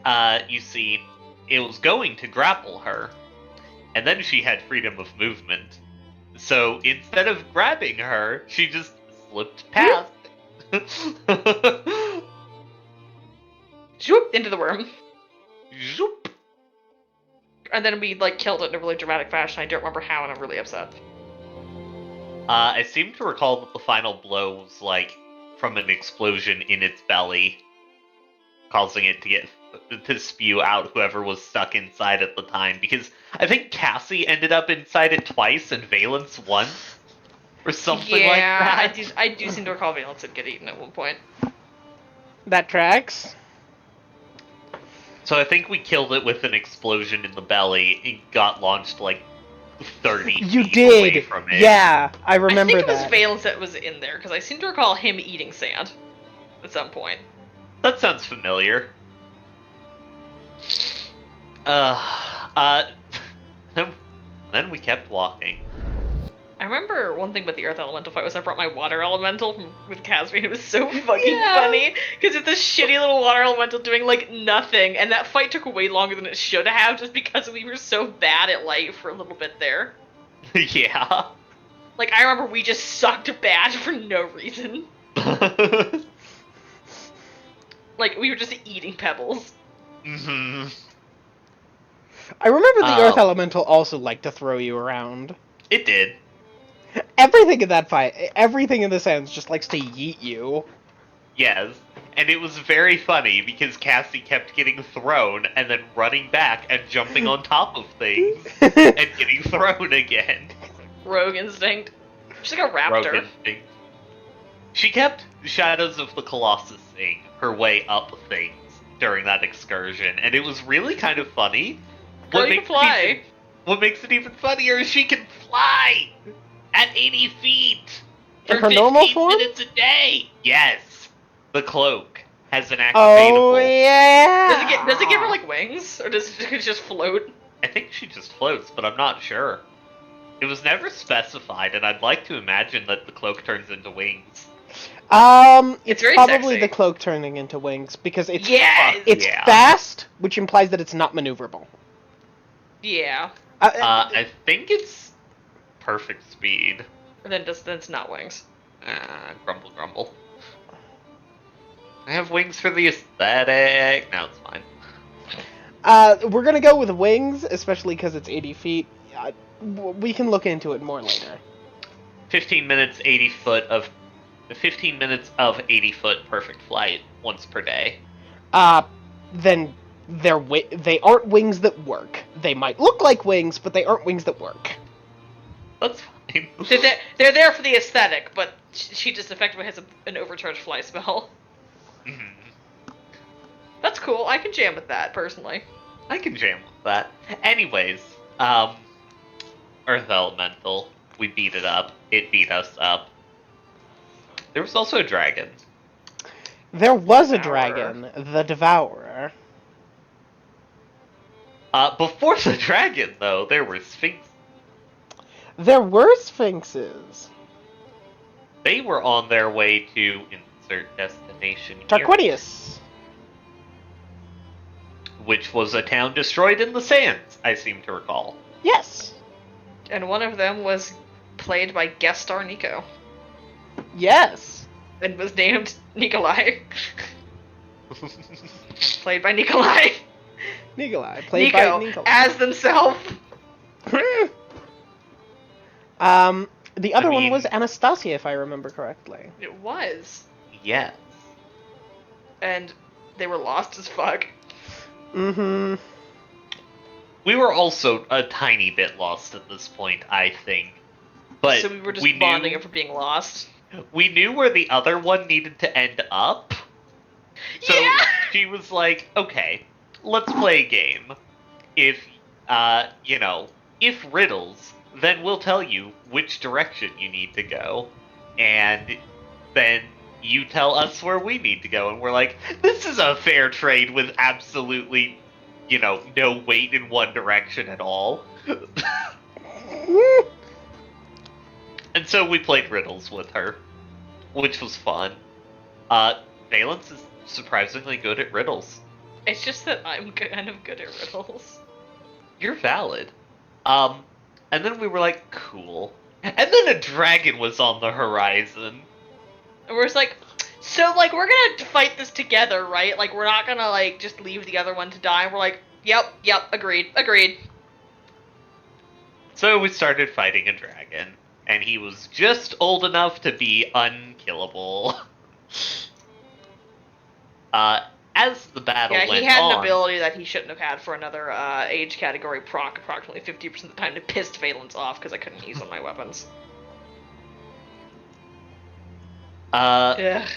you see, it was going to grapple her, and then she had freedom of movement. So instead of grabbing her, she just slipped past. Zoop into the worm. Zoop. And then we, like, killed it in a really dramatic fashion. I don't remember how, and I'm really upset. I seem to recall that the final blow was, like, from an explosion in its belly, causing it to spew out whoever was stuck inside at the time, because I think Cassie ended up inside it twice and Valence once, or something like that. Yeah, I do seem to recall Valence did get eaten at one point. That tracks. So I think we killed it with an explosion in the belly. It got launched like 30 You feet did. away from it. Yeah, I remember that. I think it was Valence that was in there, because I seem to recall him eating sand at some point. That sounds familiar. Then we kept walking. I remember one thing about the Earth Elemental fight was I brought my Water Elemental with Casby, and it was so fucking Yeah. funny, because it's this shitty little Water Elemental doing, like, nothing, and that fight took way longer than it should have, just because we were so bad at light for a little bit there. Yeah. Like, I remember we just sucked bad for no reason. Like, we were just eating pebbles. Hmm. I remember the Earth Um, Elemental also liked to throw you around. It did. Everything in that fight, everything in this ends just likes to yeet you. Yes. And it was very funny because Cassie kept getting thrown and then running back and jumping on top of things and getting thrown again. Rogue Instinct. She's like a raptor. Rogue instinct. She kept Shadows of the Colossus-ing her way up things during that excursion, and it was really kind of funny. Girl, you can fly. What makes it even funnier is she can fly at 80 feet In for her 15 normal form? minutes a day. Yes, the cloak has an activatable. Oh yeah. Does it give her like wings, or does it just float? I think she just floats, but I'm not sure. It was never specified, and I'd like to imagine that the cloak turns into wings. It's very probably sexy. the cloak turning into wings because it's Yes! it's Yeah. fast, which implies that it's not maneuverable. Yeah. I think it's perfect speed. And then it's not wings. Grumble, grumble. I have wings for the aesthetic. No, it's fine. We're gonna go with wings, especially because it's 80 feet. We can look into it more later. 15 minutes, 80 foot of 15 minutes of 80 foot perfect flight once per day. Then they aren't wings that work. They might look like wings, but they aren't wings that work. That's fine. They're there for the aesthetic, but she just effectively has an overcharged fly spell. Mhm. That's cool. I can jam with that personally. I can jam with that. Anyways, Earth Elemental. We beat it up. It beat us up. There was also a dragon. There was a Devourer. dragon, the Devourer. Before the dragon, though, there were sphinx. There were sphinxes. They were on their way to insert destination here, Tarquinius. which was a town destroyed in the sands, I seem to recall. Yes. And one of them was played by guest star Nico. Yes. And was named Nikolai. Played by Nikolai. Nikolai, played Nico, by Nikolai. as themselves. The other one mean- was Anastasia, if I remember correctly. It was. Yes. And they were lost as fuck. Mm-hmm. We were also a tiny bit lost at this point, I think. But So we were just bonding over being lost. we knew where the other one needed to end up. So Yeah! she was like, okay, let's play a game. If, if riddles, then we'll tell you which direction you need to go. And then you tell us where we need to go. And we're like, this is a fair trade with absolutely, no weight in one direction at all. And so we played riddles with her, which was fun. Valence is surprisingly good at riddles. It's just that I'm kind of good at riddles. You're valid. And then we were like, cool. And then a dragon was on the horizon. And we're just like, so, like, we're gonna fight this together, right? Like, we're not gonna, like, just leave the other one to die. And we're like, yep, agreed. So we started fighting a dragon, and he was just old enough to be unkillable. As the battle Yeah, went he had on, an ability that he shouldn't have had for another age category proc approximately 50% of the time to piss Valence off because I couldn't use one of my weapons. Ugh.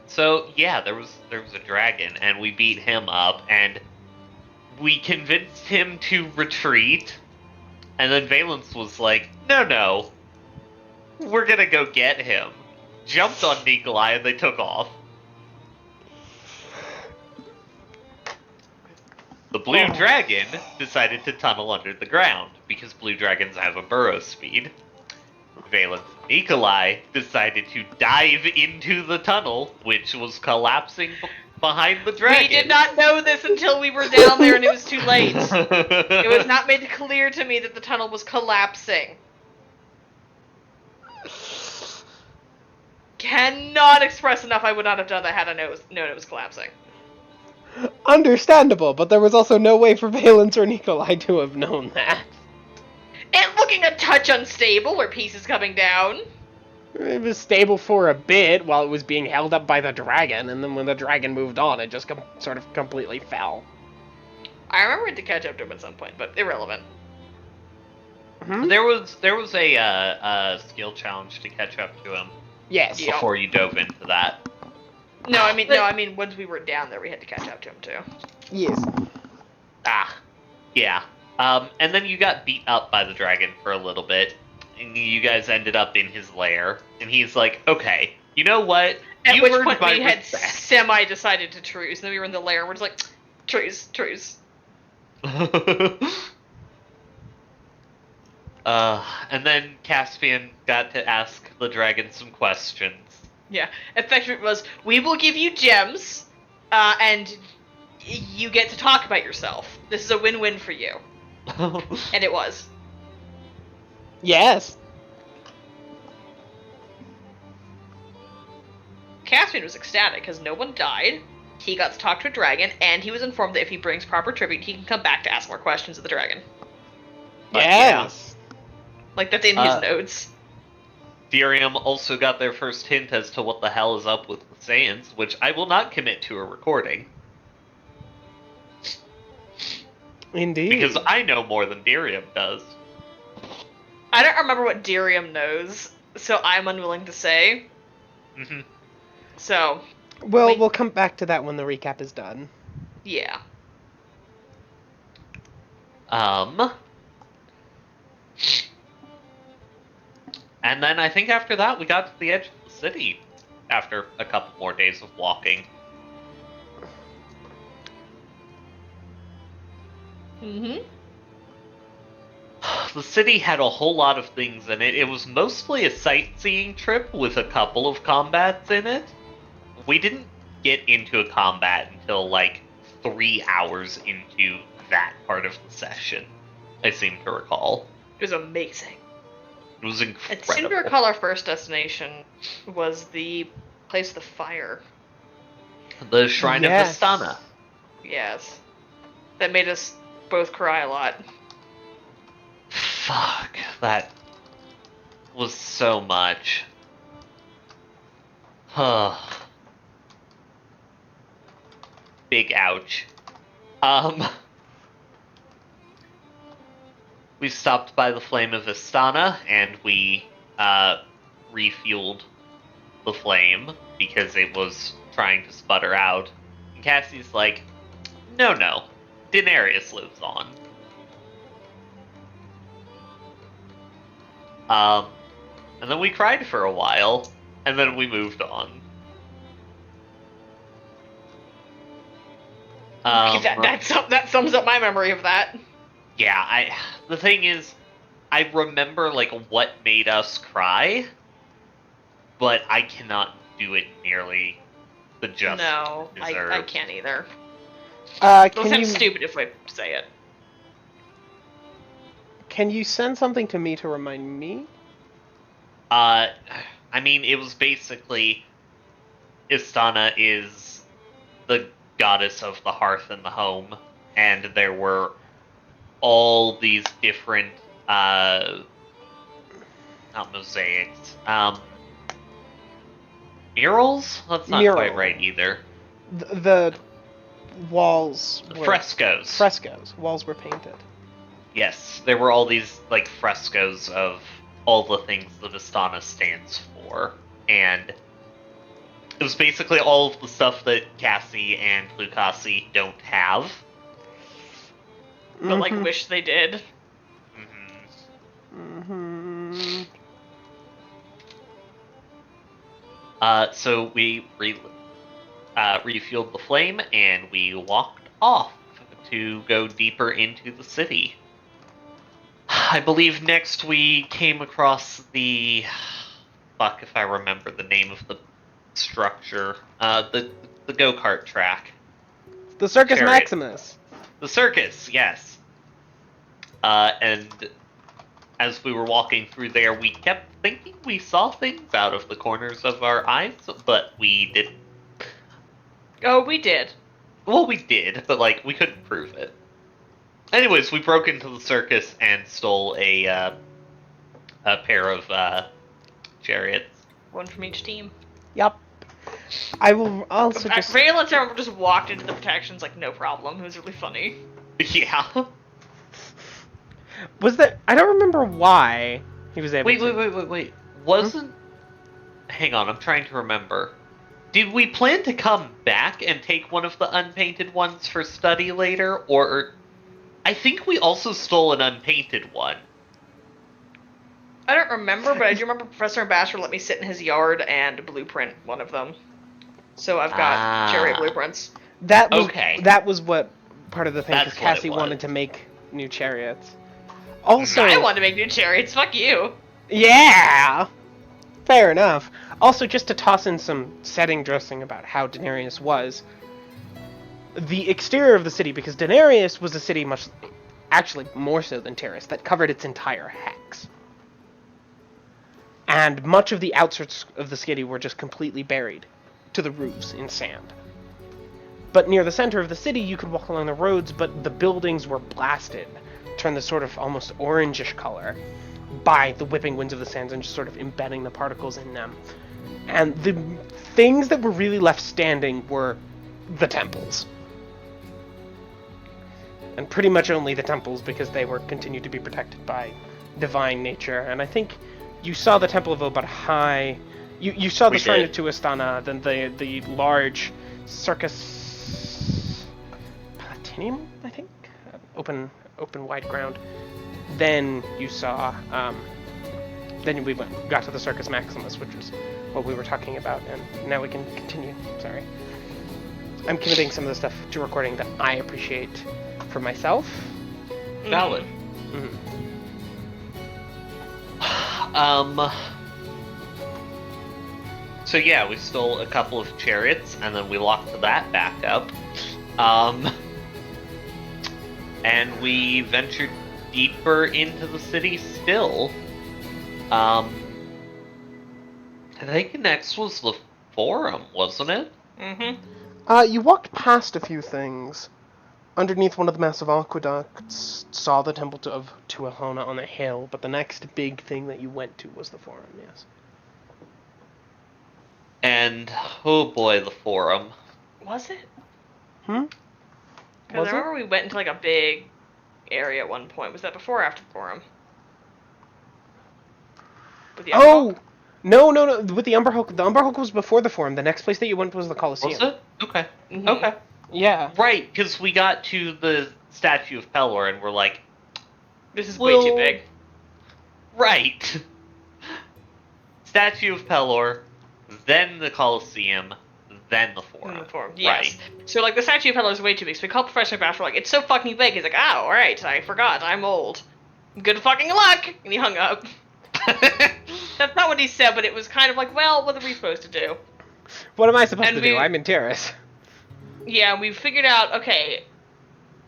So yeah, there was a dragon, and we beat him up, and we convinced him to retreat. And then Valence was like, no, we're gonna go get him. Jumped on Nikolai, and they took off. The blue dragon decided to tunnel under the ground. because blue dragons have a burrow speed, Valence and Nikolai decided to dive into the tunnel, which was collapsing behind the dragon. We did not know this until we were down there and it was too late. It was not made clear to me that the tunnel was collapsing. Cannot express enough I would not have done that had I known it was collapsing. Understandable, but there was also no way for Valence or Nikolai to have known that. It looking a touch unstable, or pieces coming down. It was stable for a bit while it was being held up by the dragon, and then when the dragon moved on, it just sort of completely fell. I remember it to catch up to him at some point, but irrelevant. Hmm? There was a skill challenge to catch up to him Yes. Yeah. before you dove into that. No, I mean once we were down there, we had to catch up to him too. Yes. Yeah. And then you got beat up by the dragon for a little bit, and you guys ended up in his lair, and he's like, okay, you know what? At You which earned point my we had respect." semi-decided to truce, and then we were in the lair, and we're just like, truce. And then Caspian got to ask the dragon some questions. Yeah, effectively it was, we will give you gems, and you get to talk about yourself. This is a win-win for you. And it was. Yes. Caspian was ecstatic because no one died. He got to talk to a dragon, and he was informed that if he brings proper tribute, he can come back to ask more questions of the dragon. Yes. Like, that's in his notes. Derium also got their first hint as to what the hell is up with the Saiyans, which I will not commit to a recording. Indeed. Because I know more than Derium does. I don't remember what Derium knows, so I'm unwilling to say. Mm-hmm. So, Well, we'll come back to that when the recap is done. yeah. And then I think after that we got to the edge of the city after a couple more days of walking. Mm-hmm. The city had a whole lot of things in it. It was mostly a sightseeing trip with a couple of combats in it. We didn't get into a combat until like 3 hours into that part of the session, I seem to recall. It was amazing. It was I seem to incredible. recall our first destination was the place of the fire. The Shrine Yes. of Vistana. Yes. That made us both cry a lot. Fuck, that was so much. Big ouch. We stopped by the Flame of Vistana, and we refueled the flame because it was trying to sputter out. And Cassie's like, no, Daenerys lives on. And then we cried for a while, and then we moved on. That sums up my memory of that. Yeah, the thing is, I remember like what made us cry, but I cannot do it nearly the justice No, it I deserves. can't either. Can It'll sound you stupid if I say it. can you send something to me to remind me? I mean, it was basically Istana is the goddess of the hearth and the home, and there were all these different, not mosaics, murals? That's not Mural. quite right either. The walls were Frescoes. Frescoes. Walls were painted. Yes, there were all these, like, frescoes of all the things that Astana stands for, and it was basically all of the stuff that Cassie and Lucasi don't have. But, like, Mhm. wish they did. Mhm. So we refueled the flame, and we walked off to go deeper into the city. I believe next we came across the... Fuck if I remember the name of the structure. The go-kart track. The Circus Chariot. Maximus. The circus, yes. And as we were walking through there, we kept thinking we saw things out of the corners of our eyes, but we didn't. Oh, we did. Well, we did, but, like, we couldn't prove it. Anyways, we broke into the circus and stole a pair of chariots. One from each team. Yup. I will also just... Rayla and Sarah just walked into the protections like no problem. It was really funny. Yeah. Was that... I don't remember why he was able to... Wait. Wasn't... Hang on, I'm trying to remember. Did we plan to come back and take one of the unpainted ones for study later, or... I think we also stole an unpainted one. I don't remember, but I do remember Professor Ambassador let me sit in his yard and blueprint one of them. So I've got chariot blueprints. That was, Okay. That was what part of the thing, because That's what it Cassie was. wanted to make new chariots. Also... I want to make new chariots, fuck you! Yeah! Fair enough. Also, just to toss in some setting dressing about how Denarius was, the exterior of the city, because Denarius was a city much, actually more so than Terrace, that covered its entire hex. And much of the outskirts of the city were just completely buried to the roofs in sand. But near the center of the city, you could walk along the roads, but the buildings were blasted, turned this sort of almost orangish color by the whipping winds of the sands and just sort of embedding the particles in them. And the things that were really left standing were the temples. And pretty much only the temples, because they were continued to be protected by divine nature. And I think you saw the Temple of Obadhai. You saw the Shrine of Tuastana, then the large Circus Palatinium, I think? Open wide ground. Then you saw, then we got to the Circus Maximus, which is what we were talking about, and now we can continue. Sorry. I'm committing some of the stuff to recording that I appreciate for myself. Valid. Mm-hmm. So yeah, we stole a couple of chariots, and then we locked that back up. And we ventured deeper into the city still. I think next was the Forum, wasn't it? Mm-hmm. You walked past a few things. Underneath one of the massive aqueducts, saw the Temple of Tuathlona on a hill, but the next big thing that you went to was the Forum, yes. And, oh boy, the Forum. Was it? Hmm? Because I remember we went into like a big area at one point. Was that before or after the Forum? With the Oh! No, with the Umber Hulk. The Umber Hulk was before the Forum. The next place that you went was the Colosseum. Was it? Okay. Mhm. Okay. Yeah. Right, because we got to the statue of Pelor and we're like, This is way too big. right. Statue of Pelor, then the Colosseum, then the Forum. Yes. So like the statue of Pelor is way too big. So we called Professor Bashford like, it's so fucking big. He's like, oh, alright, I forgot, I'm old. Good fucking luck! And he hung up. That's not what he said, but it was kind of like, well, what are we supposed to do? What am I supposed to do? I'm in Terrace. Yeah, we figured out, okay,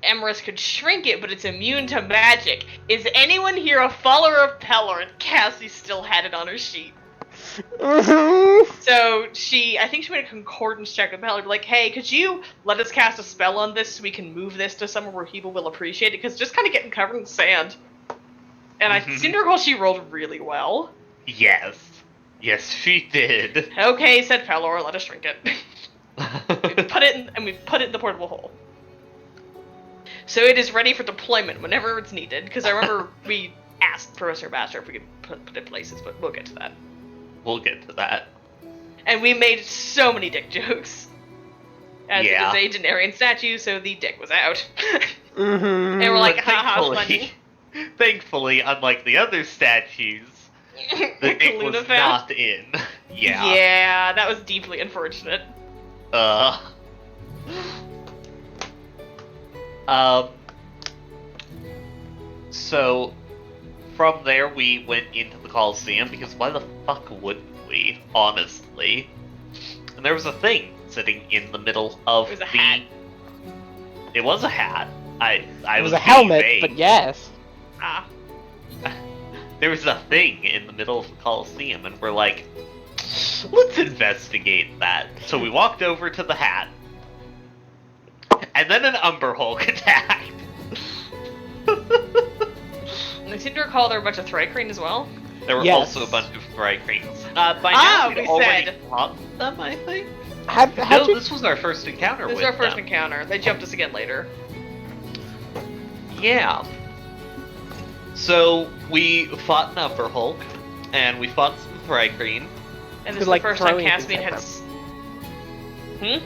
Emerus could shrink it, but it's immune to magic. Is anyone here a follower of Pelor? And Cassie still had it on her sheet. So I think she made a concordance check with Pelor, like, hey, could you let us cast a spell on this so we can move this to somewhere where people will appreciate it? Because it's just kind of getting covered in sand. And I seem to recall she rolled really well. Yes. Yes, she did. Okay, said Pelor, let us shrink it. we put it in the portable hole. So it is ready for deployment whenever it's needed. Because I remember we asked Professor Baxter if we could put it places, but we'll get to that. We'll get to that. And we made so many dick jokes. As it is a Denarian statue, so the dick was out. And we're like, haha, funny. Thankfully, unlike the other statues, the dick was not in. Yeah. Yeah, that was deeply unfortunate. So from there, we went into the Coliseum, because why the fuck wouldn't we, honestly? And there was a thing sitting in the middle of It was a hat. It was a hat. I It was was a being helmet, vague. but yes. Ah. There was a thing in the middle of the Coliseum, and we're like, let's investigate that. So we walked over to the hat, and then an Umber Hulk attacked. I seem to recall there were a bunch of Thrycreen as well. There were Yes. also a bunch of Thrycreens. By now, we'd we already said. fought them, I think. How'd No, you... this was our first encounter This with is our first them. encounter. They jumped us again later. Yeah. So we fought an Umber Hulk, and we fought some Thrycreen. And this Who is the like first time throwing Caspian things had. at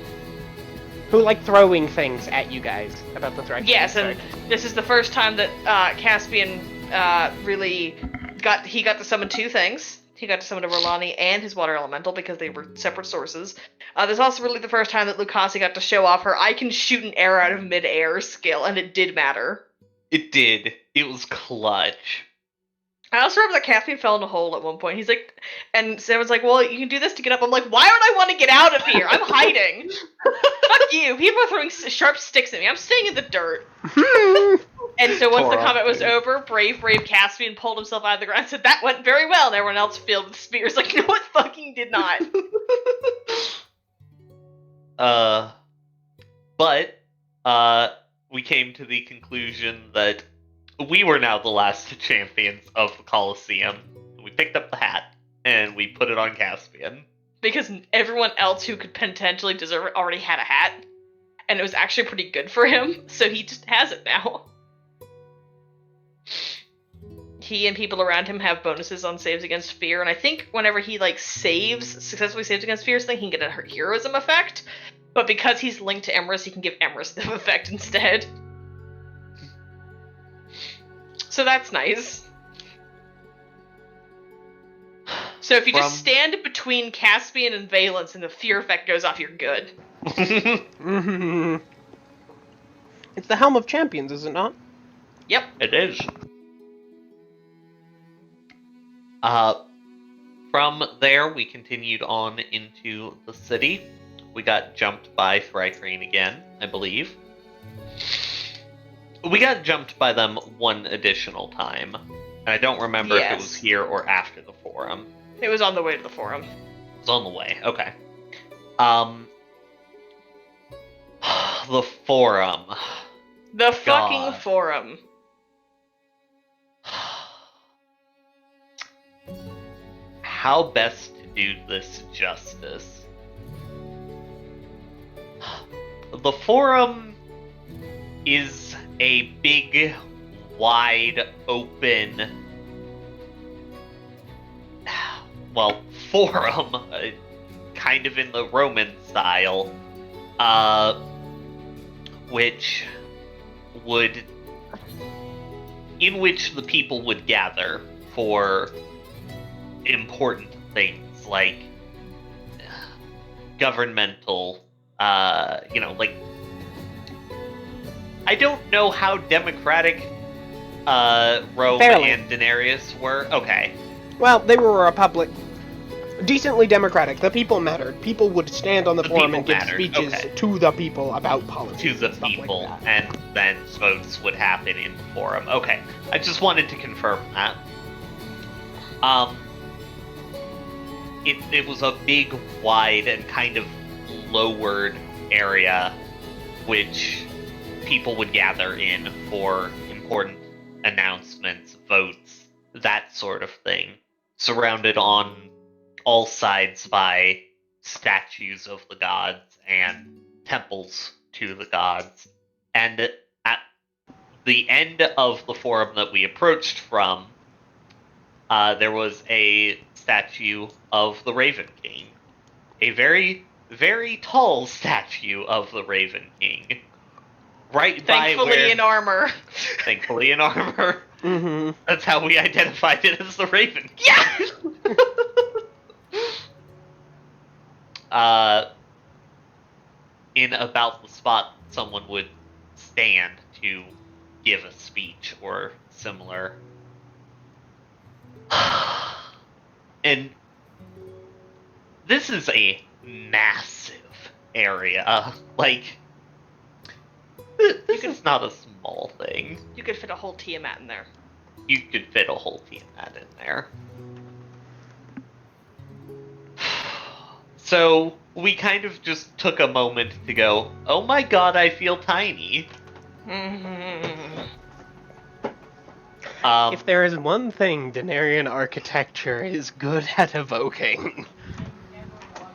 Who like throwing things at you guys about the threat? Yes, and this is the first time that Caspian really got to summon two things. He got to summon a Rolani and his water elemental because they were separate sources. This is also really the first time that Lucasi got to show off her I can shoot an arrow out of mid-air skill, and it did matter. It did. It was clutch. I also remember that Caspian fell in a hole at one point. He's like, and Sam like, well, you can do this to get up. I'm like, why would I want to get out of here? I'm hiding. Fuck you. People are throwing sharp sticks at me. I'm staying in the dirt. And so once the Poor combat was dude. over, brave Caspian pulled himself out of the ground and said, that went very well. And everyone else filled with spears. Like, no, it fucking did not. But we came to the conclusion that we were now the last champions of the Colosseum. We picked up the hat, and we put it on Caspian. Because everyone else who could potentially deserve it already had a hat. And it was actually pretty good for him. So he just has it now. He and people around him have bonuses on saves against fear, and I think whenever he successfully saves against fear, he can get a heroism effect. But because he's linked to Emrys, he can give Emrys the effect instead. So that's nice. So if you just stand between Caspian and Valence and the fear effect goes off, you're good. Mm-hmm. It's the Helm of Champions, is it not? Yep. It is. From there, we continued on into the city. We got jumped by Thrycreen again, I believe. We got jumped by them one additional time. And I don't remember if it was here or after the forum. It was on the way to the forum. It was on the way, okay. The forum. The fucking forum. How best to do this justice? The forum is a big, wide open, forum, kind of in the Roman style, in which the people would gather for important things like governmental, like, I don't know how democratic Rome Fairly. and Daenerys were. Okay. Well, they were a republic. Decently democratic. The people mattered. People would stand on the forum and people give mattered, speeches okay. to the people about politics. To the and stuff people, like that. and then votes would happen in the forum. Okay, I just wanted to confirm that. It was a big, wide, and kind of lowered area which people would gather in for important announcements, votes, that sort of thing, surrounded on all sides by statues of the gods and temples to the gods. And at the end of the forum that we approached from, there was a statue of the Raven King. A very, very tall statue of the Raven King. Right by where... Thankfully in armor. Thankfully in armor. Mm-hmm. That's how we identified it as the Raven King. Yeah! In about the spot someone would stand to give a speech or similar. And this is a massive area. Like, this is not a small thing. You could fit a whole Tiamat in there. You could fit a whole Tiamat in there. So we kind of just took a moment to go, oh my god, I feel tiny. If there is one thing Denarian architecture is good at evoking,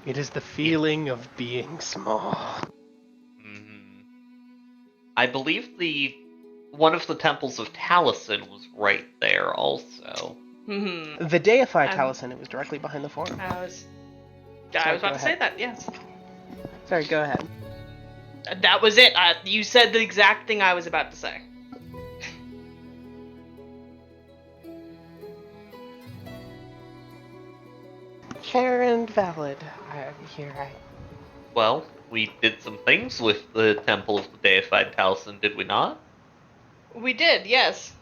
it is the feeling of being small. I believe one of the temples of Taliesin was right there also. The deified Taliesin, it was directly behind the forum. I was Sorry, about go to say ahead. that, yes. Sorry, go ahead. That was it. You said the exact thing I was about to say. Fair and valid. Well, we did some things with the temple of the deified Taliesin, did we not? We did, yes.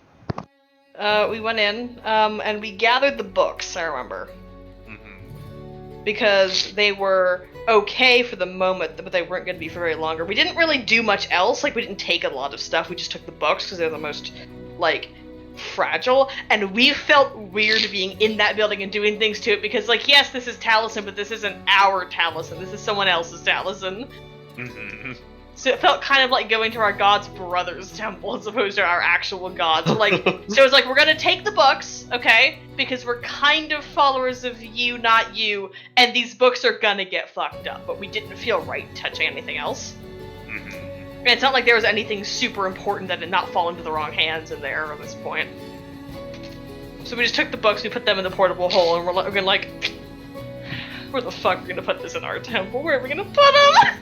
We went in, and we gathered the books, I remember. Because they were okay for the moment, but they weren't going to be for very longer. We didn't really do much else. Like, we didn't take a lot of stuff. We just took the books because they're the most, like, fragile. And we felt weird being in that building and doing things to it because, like, yes, this is Taliesin, but this isn't our Taliesin. This is someone else's Taliesin. So it felt kind of like going to our god's brother's temple as opposed to our actual god. So, like, so it's like, we're gonna take the books, okay? Because we're kind of followers of you, not you, and these books are gonna get fucked up. But we didn't feel right touching anything else. And it's not like there was anything super important that did not fall into the wrong hands in there at this point. So we just took the books, we put them in the portable hole, and we're gonna, like, where the fuck are we gonna put this in our temple? Where are we gonna put them?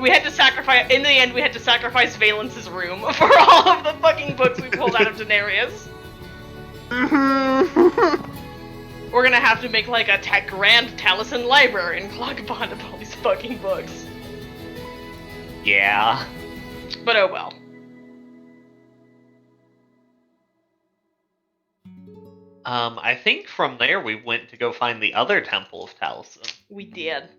We had to sacrifice, in the end, we had to sacrifice Valence's room for all of the fucking books we pulled out of Denarius. We're gonna have to make, like, a grand Taliesin library in Clogbond of all these fucking books. Yeah. But oh well. I think from there we went to go find the other temple of Taliesin. We did.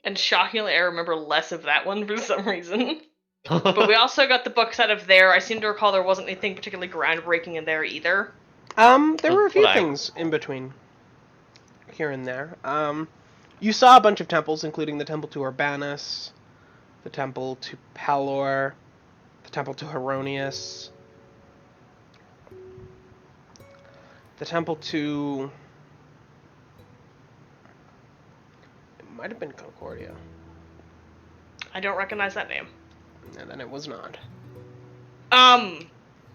And shockingly, I remember less of that one for some reason. But we also got the books out of there. I seem to recall there wasn't anything particularly groundbreaking in there either. There were a few things in between, here and there. You saw a bunch of temples, including the temple to Urbanus, the temple to Palor, the temple to Heronius, the temple to... It might have been Concordia. I don't recognize that name. And then it was not.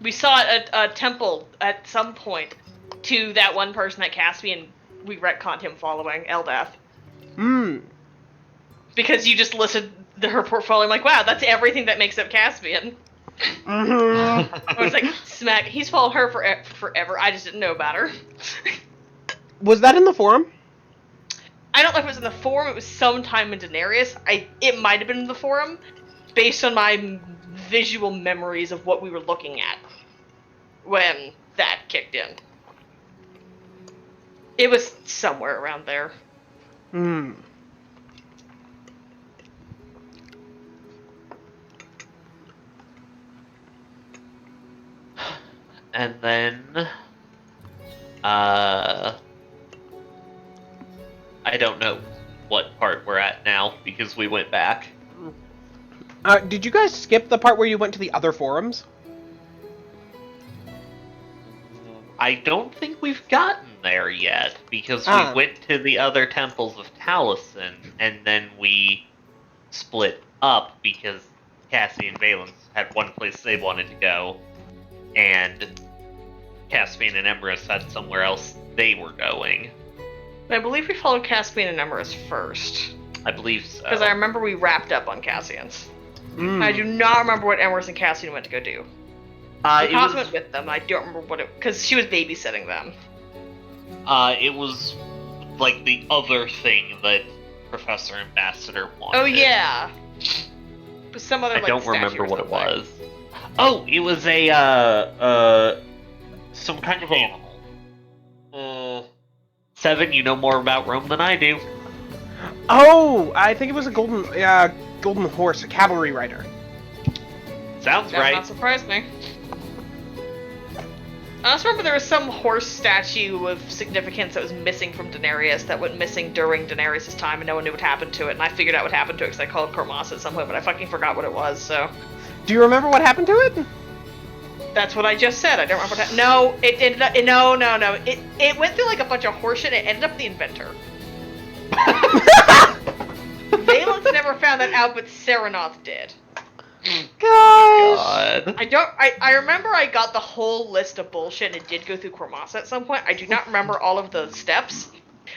We saw a temple at some point to that one person at Caspian. We retconned him following Eldath. Because you just listed her portfolio. I'm like, wow, that's everything that makes up Caspian. I was like, smack. He's followed her forever. I just didn't know about her. Was that in the forum? I don't know if it was in the forum. It was sometime in Denarius. It might have been in the forum, based on my visual memories of what we were looking at when that kicked in. It was somewhere around there. And then, I don't know what part we're at now, because we went back. Did you guys skip the part where you went to the other forums? I don't think we've gotten there yet, because we went to the other temples of Taliesin, and then we split up because Cassie and Valence had one place they wanted to go, and Caspian and Emrys had somewhere else they were going. I believe we followed Caspian and Emrys first. I believe so. Because I remember we wrapped up on Cassian's. I do not remember what Emrys and Cassian went to go do. Cos went with them. I don't remember what it... Because she was babysitting them. It was like the other thing that Professor Ambassador wanted. Oh, yeah. But some other, I don't statue remember or what it something. was. Oh, it was a, some kind of animal. Seven, you know more about Rome than I do. Oh, I think it was a golden horse, a cavalry rider. Sounds That right. not surprise me. I also remember there was some horse statue of significance that was missing from Daenerys that went missing during Daenerys' time, and no one knew what happened to it. And I figured out what happened to it because I called Cormasa at some point, but I fucking forgot what it was. So Do you remember what happened to it? that's what I just said. I don't remember what. No, it ended up. No. It went through like a bunch of horseshit. And it ended up the inventor. Valence never found that out, but Serenoth did. Gosh. God. I remember I got the whole list of bullshit and it did go through Cormasa at some point. I do not remember all of the steps.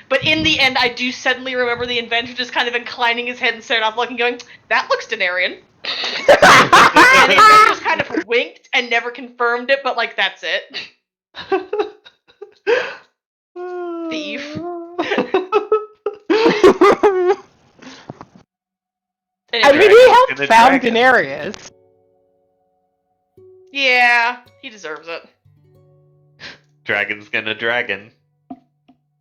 But in the end, I do suddenly remember the inventor just kind of inclining his head and staring off looking, going, that looks Daeneryan. And the inventor just kind of winked and never confirmed it, but like, that's it. Thief. I mean, Anyway, he helped Gonna found dragon. Daenerys. yeah, he deserves it. Dragon's gonna dragon.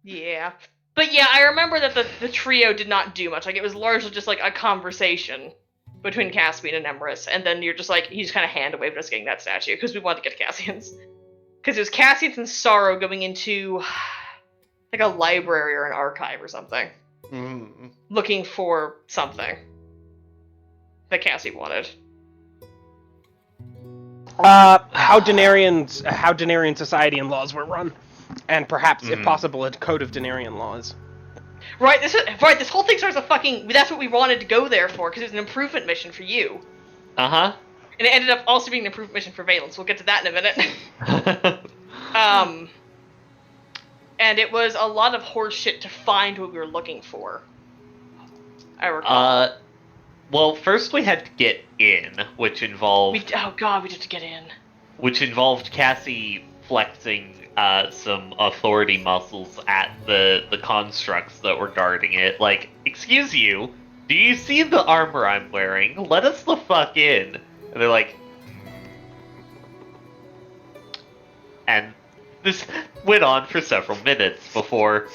Yeah. But yeah, I remember that the trio did not do much. Like, it was largely just like a conversation between Caspian and Emrys, and then you're just like, he just kind of hand waved us getting that statue, because we wanted to get Cassian's. Because it was Cassian's and Sorrow going into, like, a library or an archive or something, looking for something that Cassie wanted. How Daeneryan society and laws were run, and perhaps, if possible, a code of Daeneryan laws. Right, this whole thing starts a fucking, that's what we wanted to go there for, because it was an improvement mission for you. Uh-huh. And it ended up also being an improvement mission for Valence. We'll get to that in a minute. And it was a lot of horse shit to find what we were looking for. I recall. Well, first we had to get in, which involved... Oh god, we did to get in. Which involved Cassie flexing some authority muscles at the constructs that were guarding it. Like, excuse you, do you see the armor I'm wearing? Let us the fuck in. And they're like... And this went on for several minutes before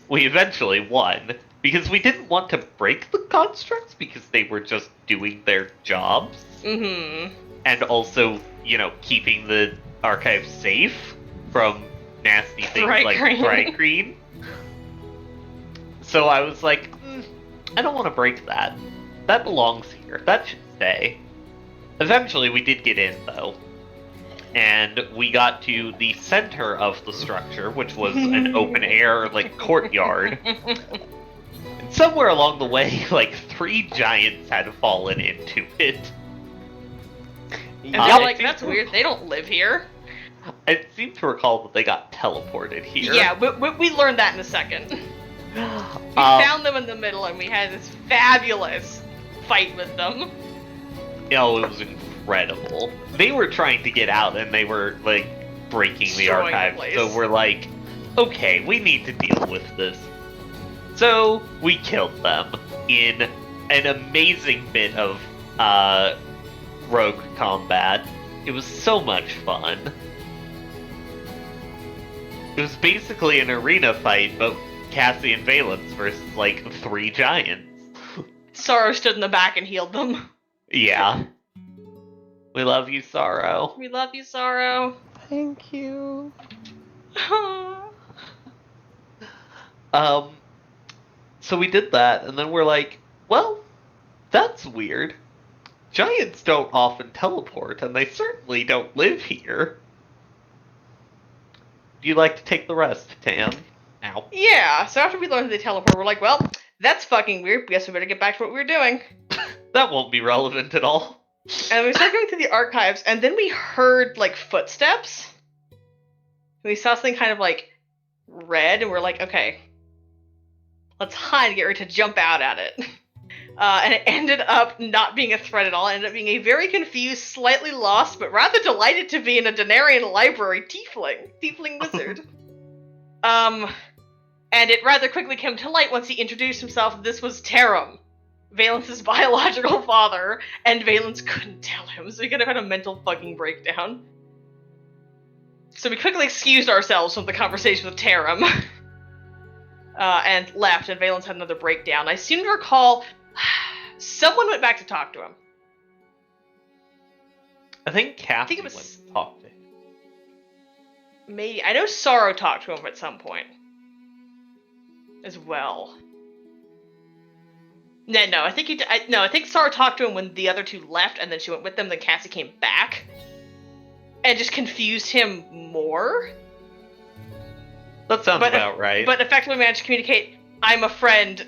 we eventually won. Because we didn't want to break the constructs because they were just doing their jobs. Mm-hmm. And also, you know, keeping the archive safe from nasty things like bright green. So I was like, I don't want to break that. That belongs here. That should stay. Eventually we did get in, though. And we got to the center of the structure, which was an open air, like, courtyard. And somewhere along the way, like, 3 giants had fallen into it. And they're like, that's weird, they don't live here. I seem to recall that they got teleported here. Yeah, we learned that in a second. We found them in the middle and we had this fabulous fight with them. Oh, it was incredible. They were trying to get out and they were, like, breaking the Destroying archive. the place. So we're like, okay, we need to deal with this. So we killed them in an amazing bit of rogue combat. It was so much fun. It was basically an arena fight, but Cassie and Valence versus, like, 3 giants. Sorrow stood in the back and healed them. Yeah. We love you, Sorrow. We love you, Sorrow. Thank you. So we did that, and then we're like, well, that's weird. Giants don't often teleport, and they certainly don't live here. Do you like to take the rest, Tam? Ow. Yeah, so after we learned they teleport, we're like, well, that's fucking weird. Guess we better get back to what we were doing. That won't be relevant at all. And we started going through the archives, and then we heard, like, footsteps. We saw something kind of, like, red, and we're like, okay, let's hide and get ready to jump out at it. And it ended up not being a threat at all. It ended up being a very confused, slightly lost, but rather delighted to be in a Daeneryan library tiefling wizard. And it rather quickly came to light once he introduced himself. This was Derium, Valence's biological father, and Valence couldn't tell him, so he could have had a mental fucking breakdown. So we quickly excused ourselves from the conversation with Derium. and left, and Valence had another breakdown. I seem to recall someone went back to talk to him. I think Kathy it was- went to talk to him. Maybe. I know Sorrow talked to him at some point. As well. No, I think I think Sorrow talked to him when the other two left, and then she went with them, then Cassie came back. And just confused him more. That sounds about right. But effectively managed to communicate, I'm a friend.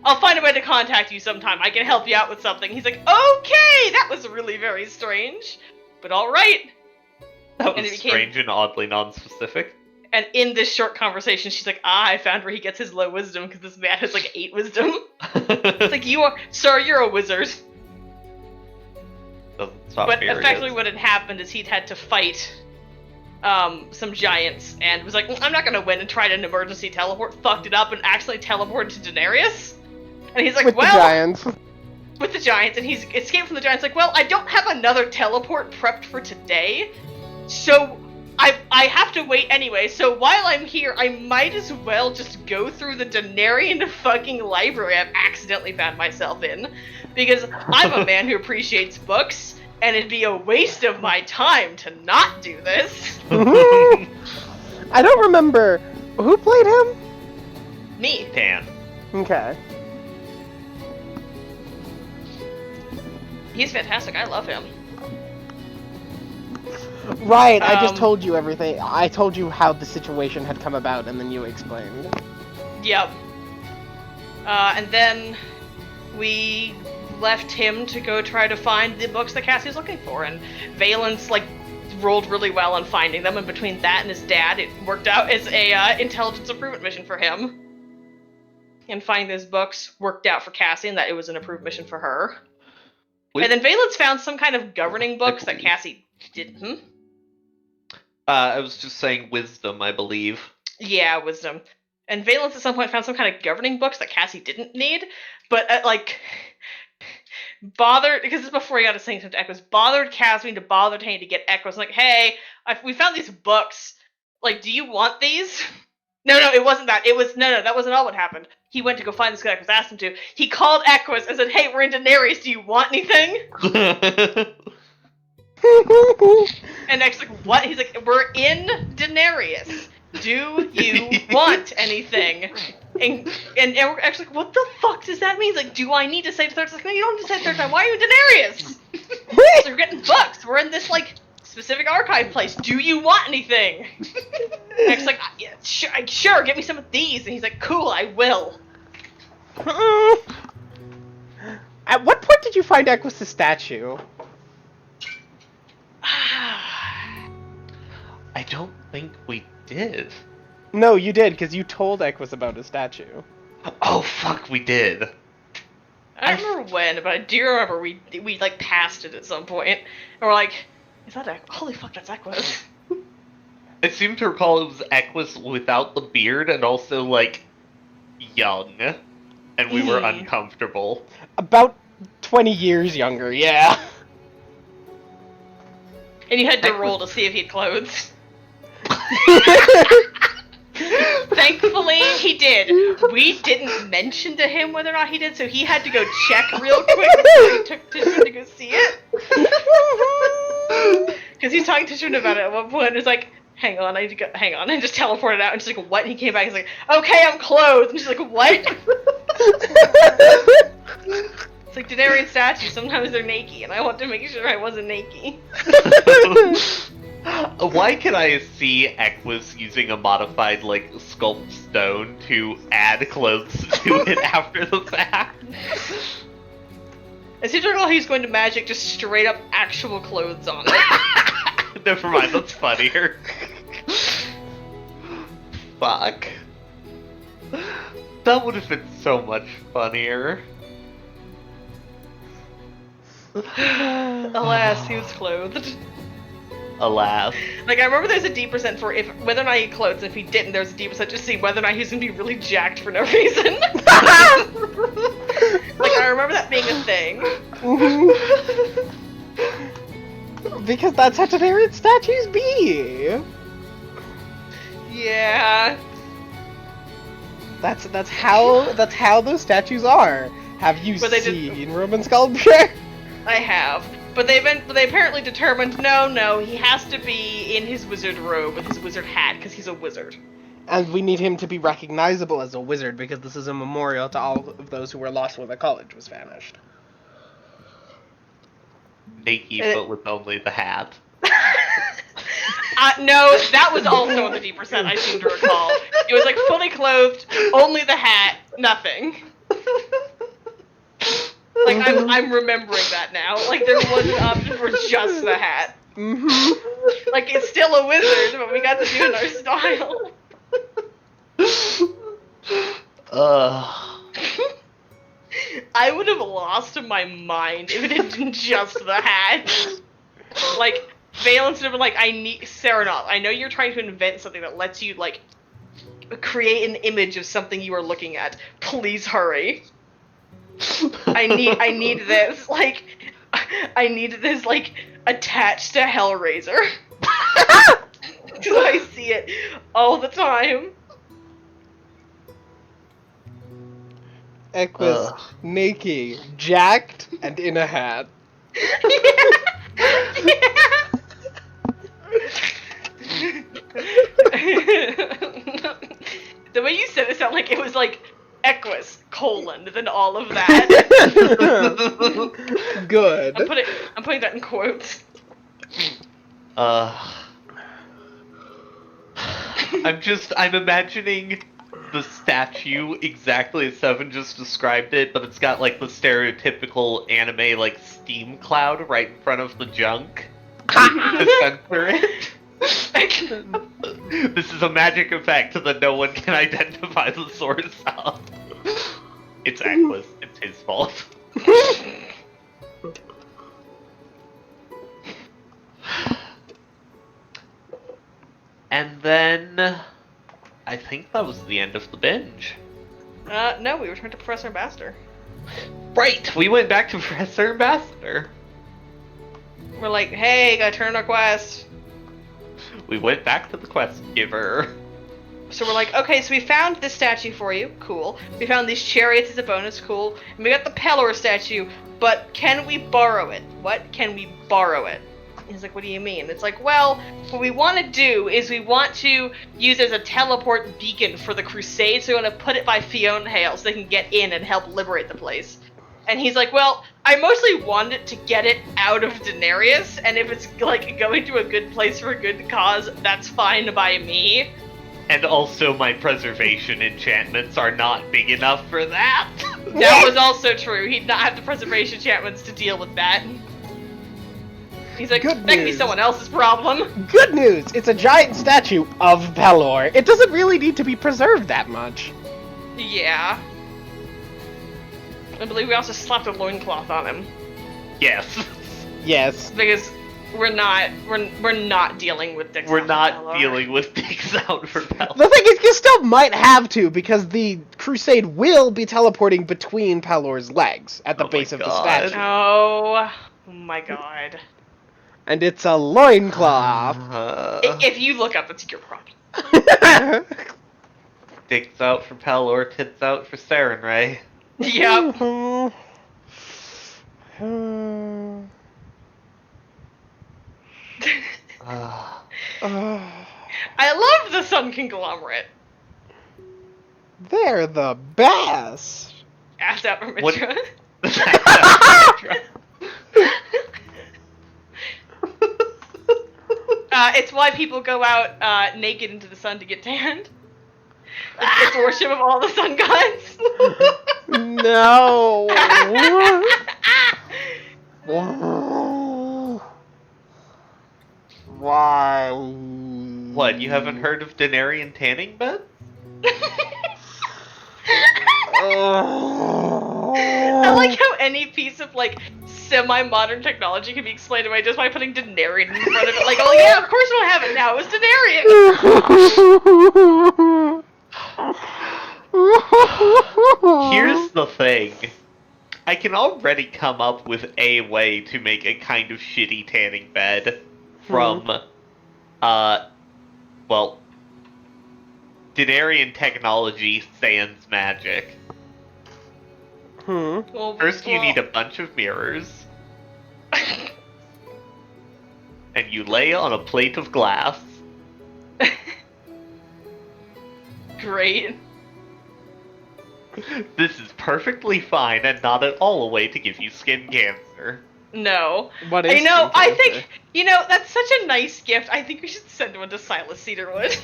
I'll find a way to contact you sometime. I can help you out with something. He's like, okay, that was really very strange. But alright. That was strange and oddly non-specific. And in this short conversation, she's like, I found where he gets his low wisdom, because this man has like 8 wisdom. It's like, sir, you're a wizard. Doesn't stop But periods. effectively what had happened is he'd had to fight some giants, and was like, I'm not gonna win, and tried an emergency teleport, fucked it up, and actually teleported to Daenerys. And he's like, With the giants. With the giants, and he's escaped from the giants, like, well, I don't have another teleport prepped for today, so I have to wait anyway, so while I'm here, I might as well just go through the Daenarian fucking library I've accidentally found myself in, because I'm a man who appreciates books, and it'd be a waste of my time to not do this. I don't remember. Who played him? Me. Tan. Okay. He's fantastic, I love him. Right, I just told you everything. I told you how the situation had come about, and then you explained. Yep. And then we left him to go try to find the books that Cassie was looking for, and Valence, like, rolled really well on finding them, and between that and his dad, it worked out as a intelligence improvement mission for him. And finding those books worked out for Cassie, and that it was an approved mission for her. And then Valence found some kind of governing books that Cassie didn't. I was just saying wisdom, I believe. Yeah, wisdom. And Valence at some point found some kind of governing books that Cassie didn't need, but bothered, because this is before he got to sing to Echoes, bothered Cassie to bother Tane to get Echoes, like, hey, we found these books, like, do you want these? No, it wasn't that. It was, no, that wasn't all what happened. He went to go find this guy Echoes asked him to. He called Echoes and said, hey, we're in Daenerys, do you want anything? And Echoes like, what? He's like, we're in Daenerys. Do you want anything? And we're actually like, what the fuck does that mean? He's like, do I need to say the third time? Like, no, you don't need to say the third time. Why are you in Daenerys? So we're getting books. We're in this, like, specific archive place. Do you want anything? X like, yeah, sure, get me some of these. And he's like, cool, I will. At what point did you find Equus' statue? I don't think we did. No, you did, because you told Equus about his statue. Oh, fuck, we did. I don't remember when, but I do remember we like, passed it at some point. And we're like, is that Equus? Holy fuck, that's Equus. I seem to recall it was Equus without the beard and also, like, young. And we were uncomfortable. About 20 years younger, yeah. And you had to roll to see if he had clothes. Thankfully, he did. We didn't mention to him whether or not he did, so he had to go check real quick before he took Tishun to go see it. Because he's talking to Tishun about it at one point, and it's like, hang on, I need to go, hang on, and just teleported out, and she's like, what? And he came back, he's like, okay, I'm clothed, and she's like, what? It's like Daenerys statues, sometimes they're naked, and I want to make sure I wasn't naked. Why can I see Equus using a modified, like, sculpt stone to add clothes to it after the fact? It seems like he's going to magic just straight up actual clothes on it. Never mind, that's funnier. Fuck. That would have been so much funnier. Alas, he was clothed. Alas. Like, I remember there's a D% for if whether or not he had clothes, and if he didn't, there's a D% just to see whether or not he was going to be really jacked for no reason. Like, I remember that being a thing. Because that's how Daenerys statues be. Yeah. That's how those statues are. Have you But they seen Roman sculpture? I have. But they apparently determined, no, he has to be in his wizard robe with his wizard hat, because he's a wizard. And we need him to be recognizable as a wizard, because this is a memorial to all of those who were lost when the college was vanished. Naked, but with only the hat. No, that was also in the D%, I seem to recall. It was like fully clothed, only the hat, nothing. Like, I'm remembering that now. Like, there was an option for just the hat. Mm-hmm. Like, it's still a wizard, but we got to do it in our style. I would have lost my mind if it had been just the hat. Like, Valence would have been like, Serenov, I know you're trying to invent something that lets you, like, create an image of something you are looking at. Please hurry. I need this, like, attached to Hellraiser. Because I see it all the time. Equus, naked, jacked, and in a hat. The way you said it sounded like it was like Equus, then all of that. Good. I'm putting that in quotes. I'm imagining the statue exactly as Seven just described it, but it's got like the stereotypical anime like steam cloud right in front of the junk to center it. This is a magic effect that no one can identify the source of. It's Aqua's. It's his fault. And then I think that was the end of the binge. No, we returned to Professor Ambassador. Right, we went back to Professor Ambassador. We're like, hey, gotta turn in our quest. We went back to the quest giver. So we're like, okay, so we found this statue for you, cool. We found these chariots as a bonus, cool. And we got the Pelor statue, but can we borrow it? What? Can we borrow it? He's like, what do you mean? It's like, well, what we want to do is we want to use it as a teleport beacon for the Crusade, so we want to put it by Fiona Hale so they can get in and help liberate the place. And he's like, well, I mostly wanted to get it out of Denarius, and if it's, like, going to a good place for a good cause, that's fine by me. And also my preservation enchantments are not big enough for that. That was also true. He'd not have the preservation enchantments to deal with that. He's like, Good that can be news. someone else's problem. Good news! It's a giant statue of Pelor. It doesn't really need to be preserved that much. Yeah. I believe we also slapped a loincloth on him. Yes. Yes. Because we're not dealing with dicks. We're out not for Pelor. dealing with dicks out for Pelor. The thing is, you still might have to, because the Crusade will be teleporting between Pelor's legs at the Oh my base of the God. statue. Oh my god. And it's a loincloth. If you look up, that's your problem. Dicks out for Pelor, tits out for Saren Ray. Yep. I love the Sun Conglomerate. They're the best. Asked out from What- Mitra. It's why people go out naked into the sun to get tanned. It's worship of all the sun gods. No. Why? What, you haven't heard of Denarian tanning beds? I like how any piece of like semi-modern technology can be explained away just by putting Denarian in front of it. Like, oh yeah, of course we'll have it now. It's Denarian. Here's the thing. I can already come up with a way to make a kind of shitty tanning bed from, well, Derium technology sans magic. Well, First, you need a bunch of mirrors. And you lay on a plate of glass. Great. This is perfectly fine and not at all a way to give you skin cancer. No. What is I skin think, that's such a nice gift. I think we should send one to Silas Cedarwood.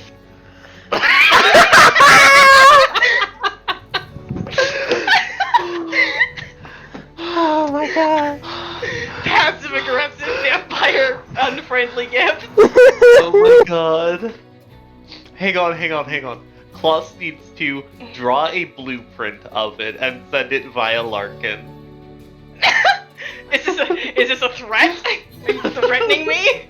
Oh my god. Passive aggressive vampire unfriendly gift. Oh my god. Hang on. Klaus needs to draw a blueprint of it and send it via Larkin. Is this a threat? Are you threatening me?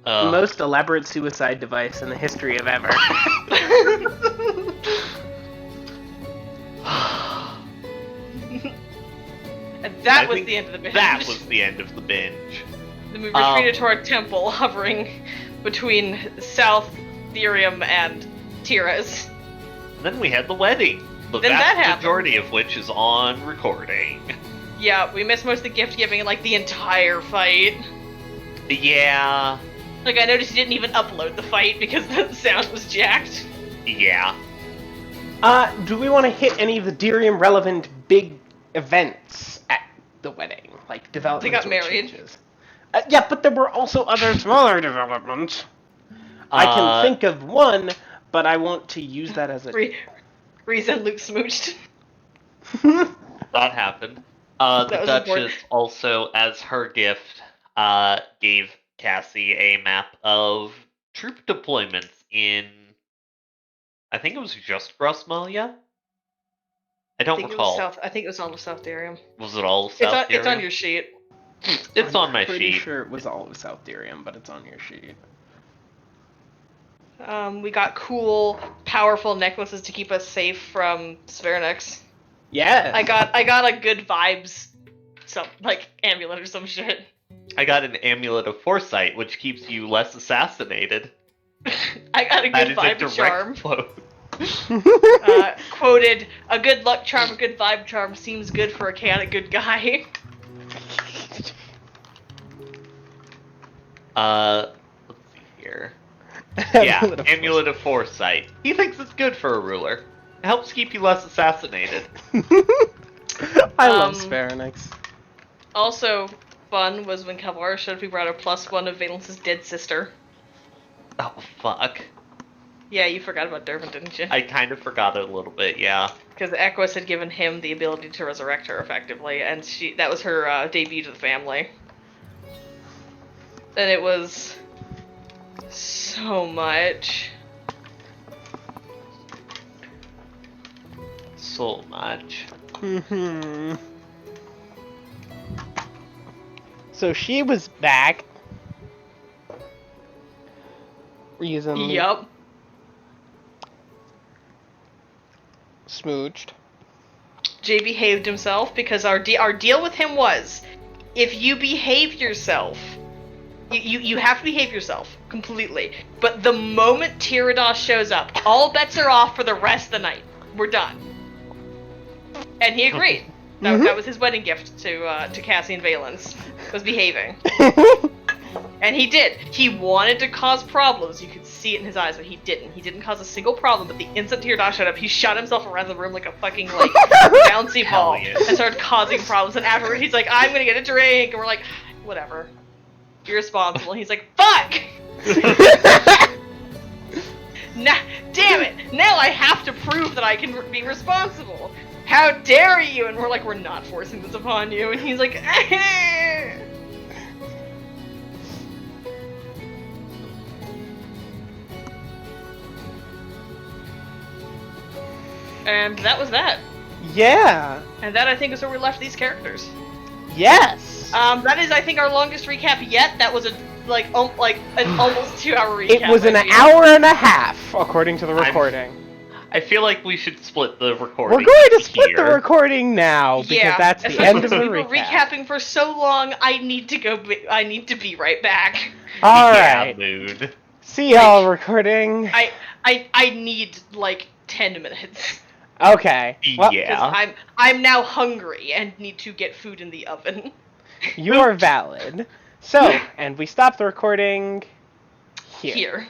Most elaborate suicide device in the history of ever. And that I was think the end of the binge. That was the end of the binge. Then we retreated to our temple, hovering between South Derium and Tira's. Then we had the wedding. The Then that vast happened. majority of which is on recording. Yeah, we missed most of the gift giving and like the entire fight. Yeah. Like I noticed you didn't even upload the fight because the sound was jacked. Yeah. Do we want to hit any of the Derium relevant big events at the wedding? Like developments They got or married. changes? Yeah, but there were also other smaller developments. I can think of one, but I want to use that as a... Reason Luke smooched. That happened. The That was Duchess important. also, as her gift, gave Cassie a map of troop deployments in... I think it was just Grosmalia? I don't recall. I think it was all of South Derium. Was it all South It's on Derium? your sheet. It's on my pretty sheet. sure it was all of South Derium, but it's on your sheet. We got cool, powerful necklaces to keep us safe from Svernex. Yeah. I got a good vibes, some like amulet or some shit. I got an amulet of foresight, which keeps you less assassinated. I got a That good is a vibe direct charm. quote. Quoted, a good luck charm, a good vibe charm seems good for a chaotic good guy. Let's see here. Yeah, Amulet of amulet of foresight. He thinks it's good for a ruler. It helps keep you less assassinated. I love Um, Svernex. Also, fun was when Calvara showed people out a +1 of Valence's dead sister. Oh, fuck. Yeah, you forgot about Dervin, didn't you? I kind of forgot it a little bit, yeah. Because Equus had given him the ability to resurrect her effectively, and that was her debut to the family. And it was so much. So much. Mm-hmm. So she was back. Reason Yup. smooched. Jay behaved himself because our deal with him was, if you behave yourself, you have to behave yourself completely. But the moment Tirados shows up, all bets are off for the rest of the night. We're done. And he agreed. That was his wedding gift to Cassie and Valence, was behaving. And he did. He wanted to cause problems. You could see it in his eyes, but he didn't. He didn't cause a single problem, but the instant Tirados showed up, he shot himself around the room like a fucking, like, bouncy Hell ball. yes. And started causing problems. And afterward, he's like, I'm gonna get a drink. And we're like, whatever. You're responsible. And he's like, fuck! Nah, damn it! Now I have to prove that I can be responsible. How dare you? And we're like, we're not forcing this upon you. And he's like, and that was that. Yeah. And that, I think, is where we left these characters. Yes. That is, I think, our longest recap yet. That was an almost 2-hour recap. It was an I feel. hour and a half, according to the recording. I feel like we should split the recording. We're going to split the here. recording now because Yeah, that's the especially end of the since we were recap. recapping for so long. I need to go. I need to be right back. All Yeah, right. mood. See y'all recording. I need like 10 minutes. Okay. Well, Yeah. I'm now hungry and need to get food in the oven. you are valid. So, and we stop the recording here. Here.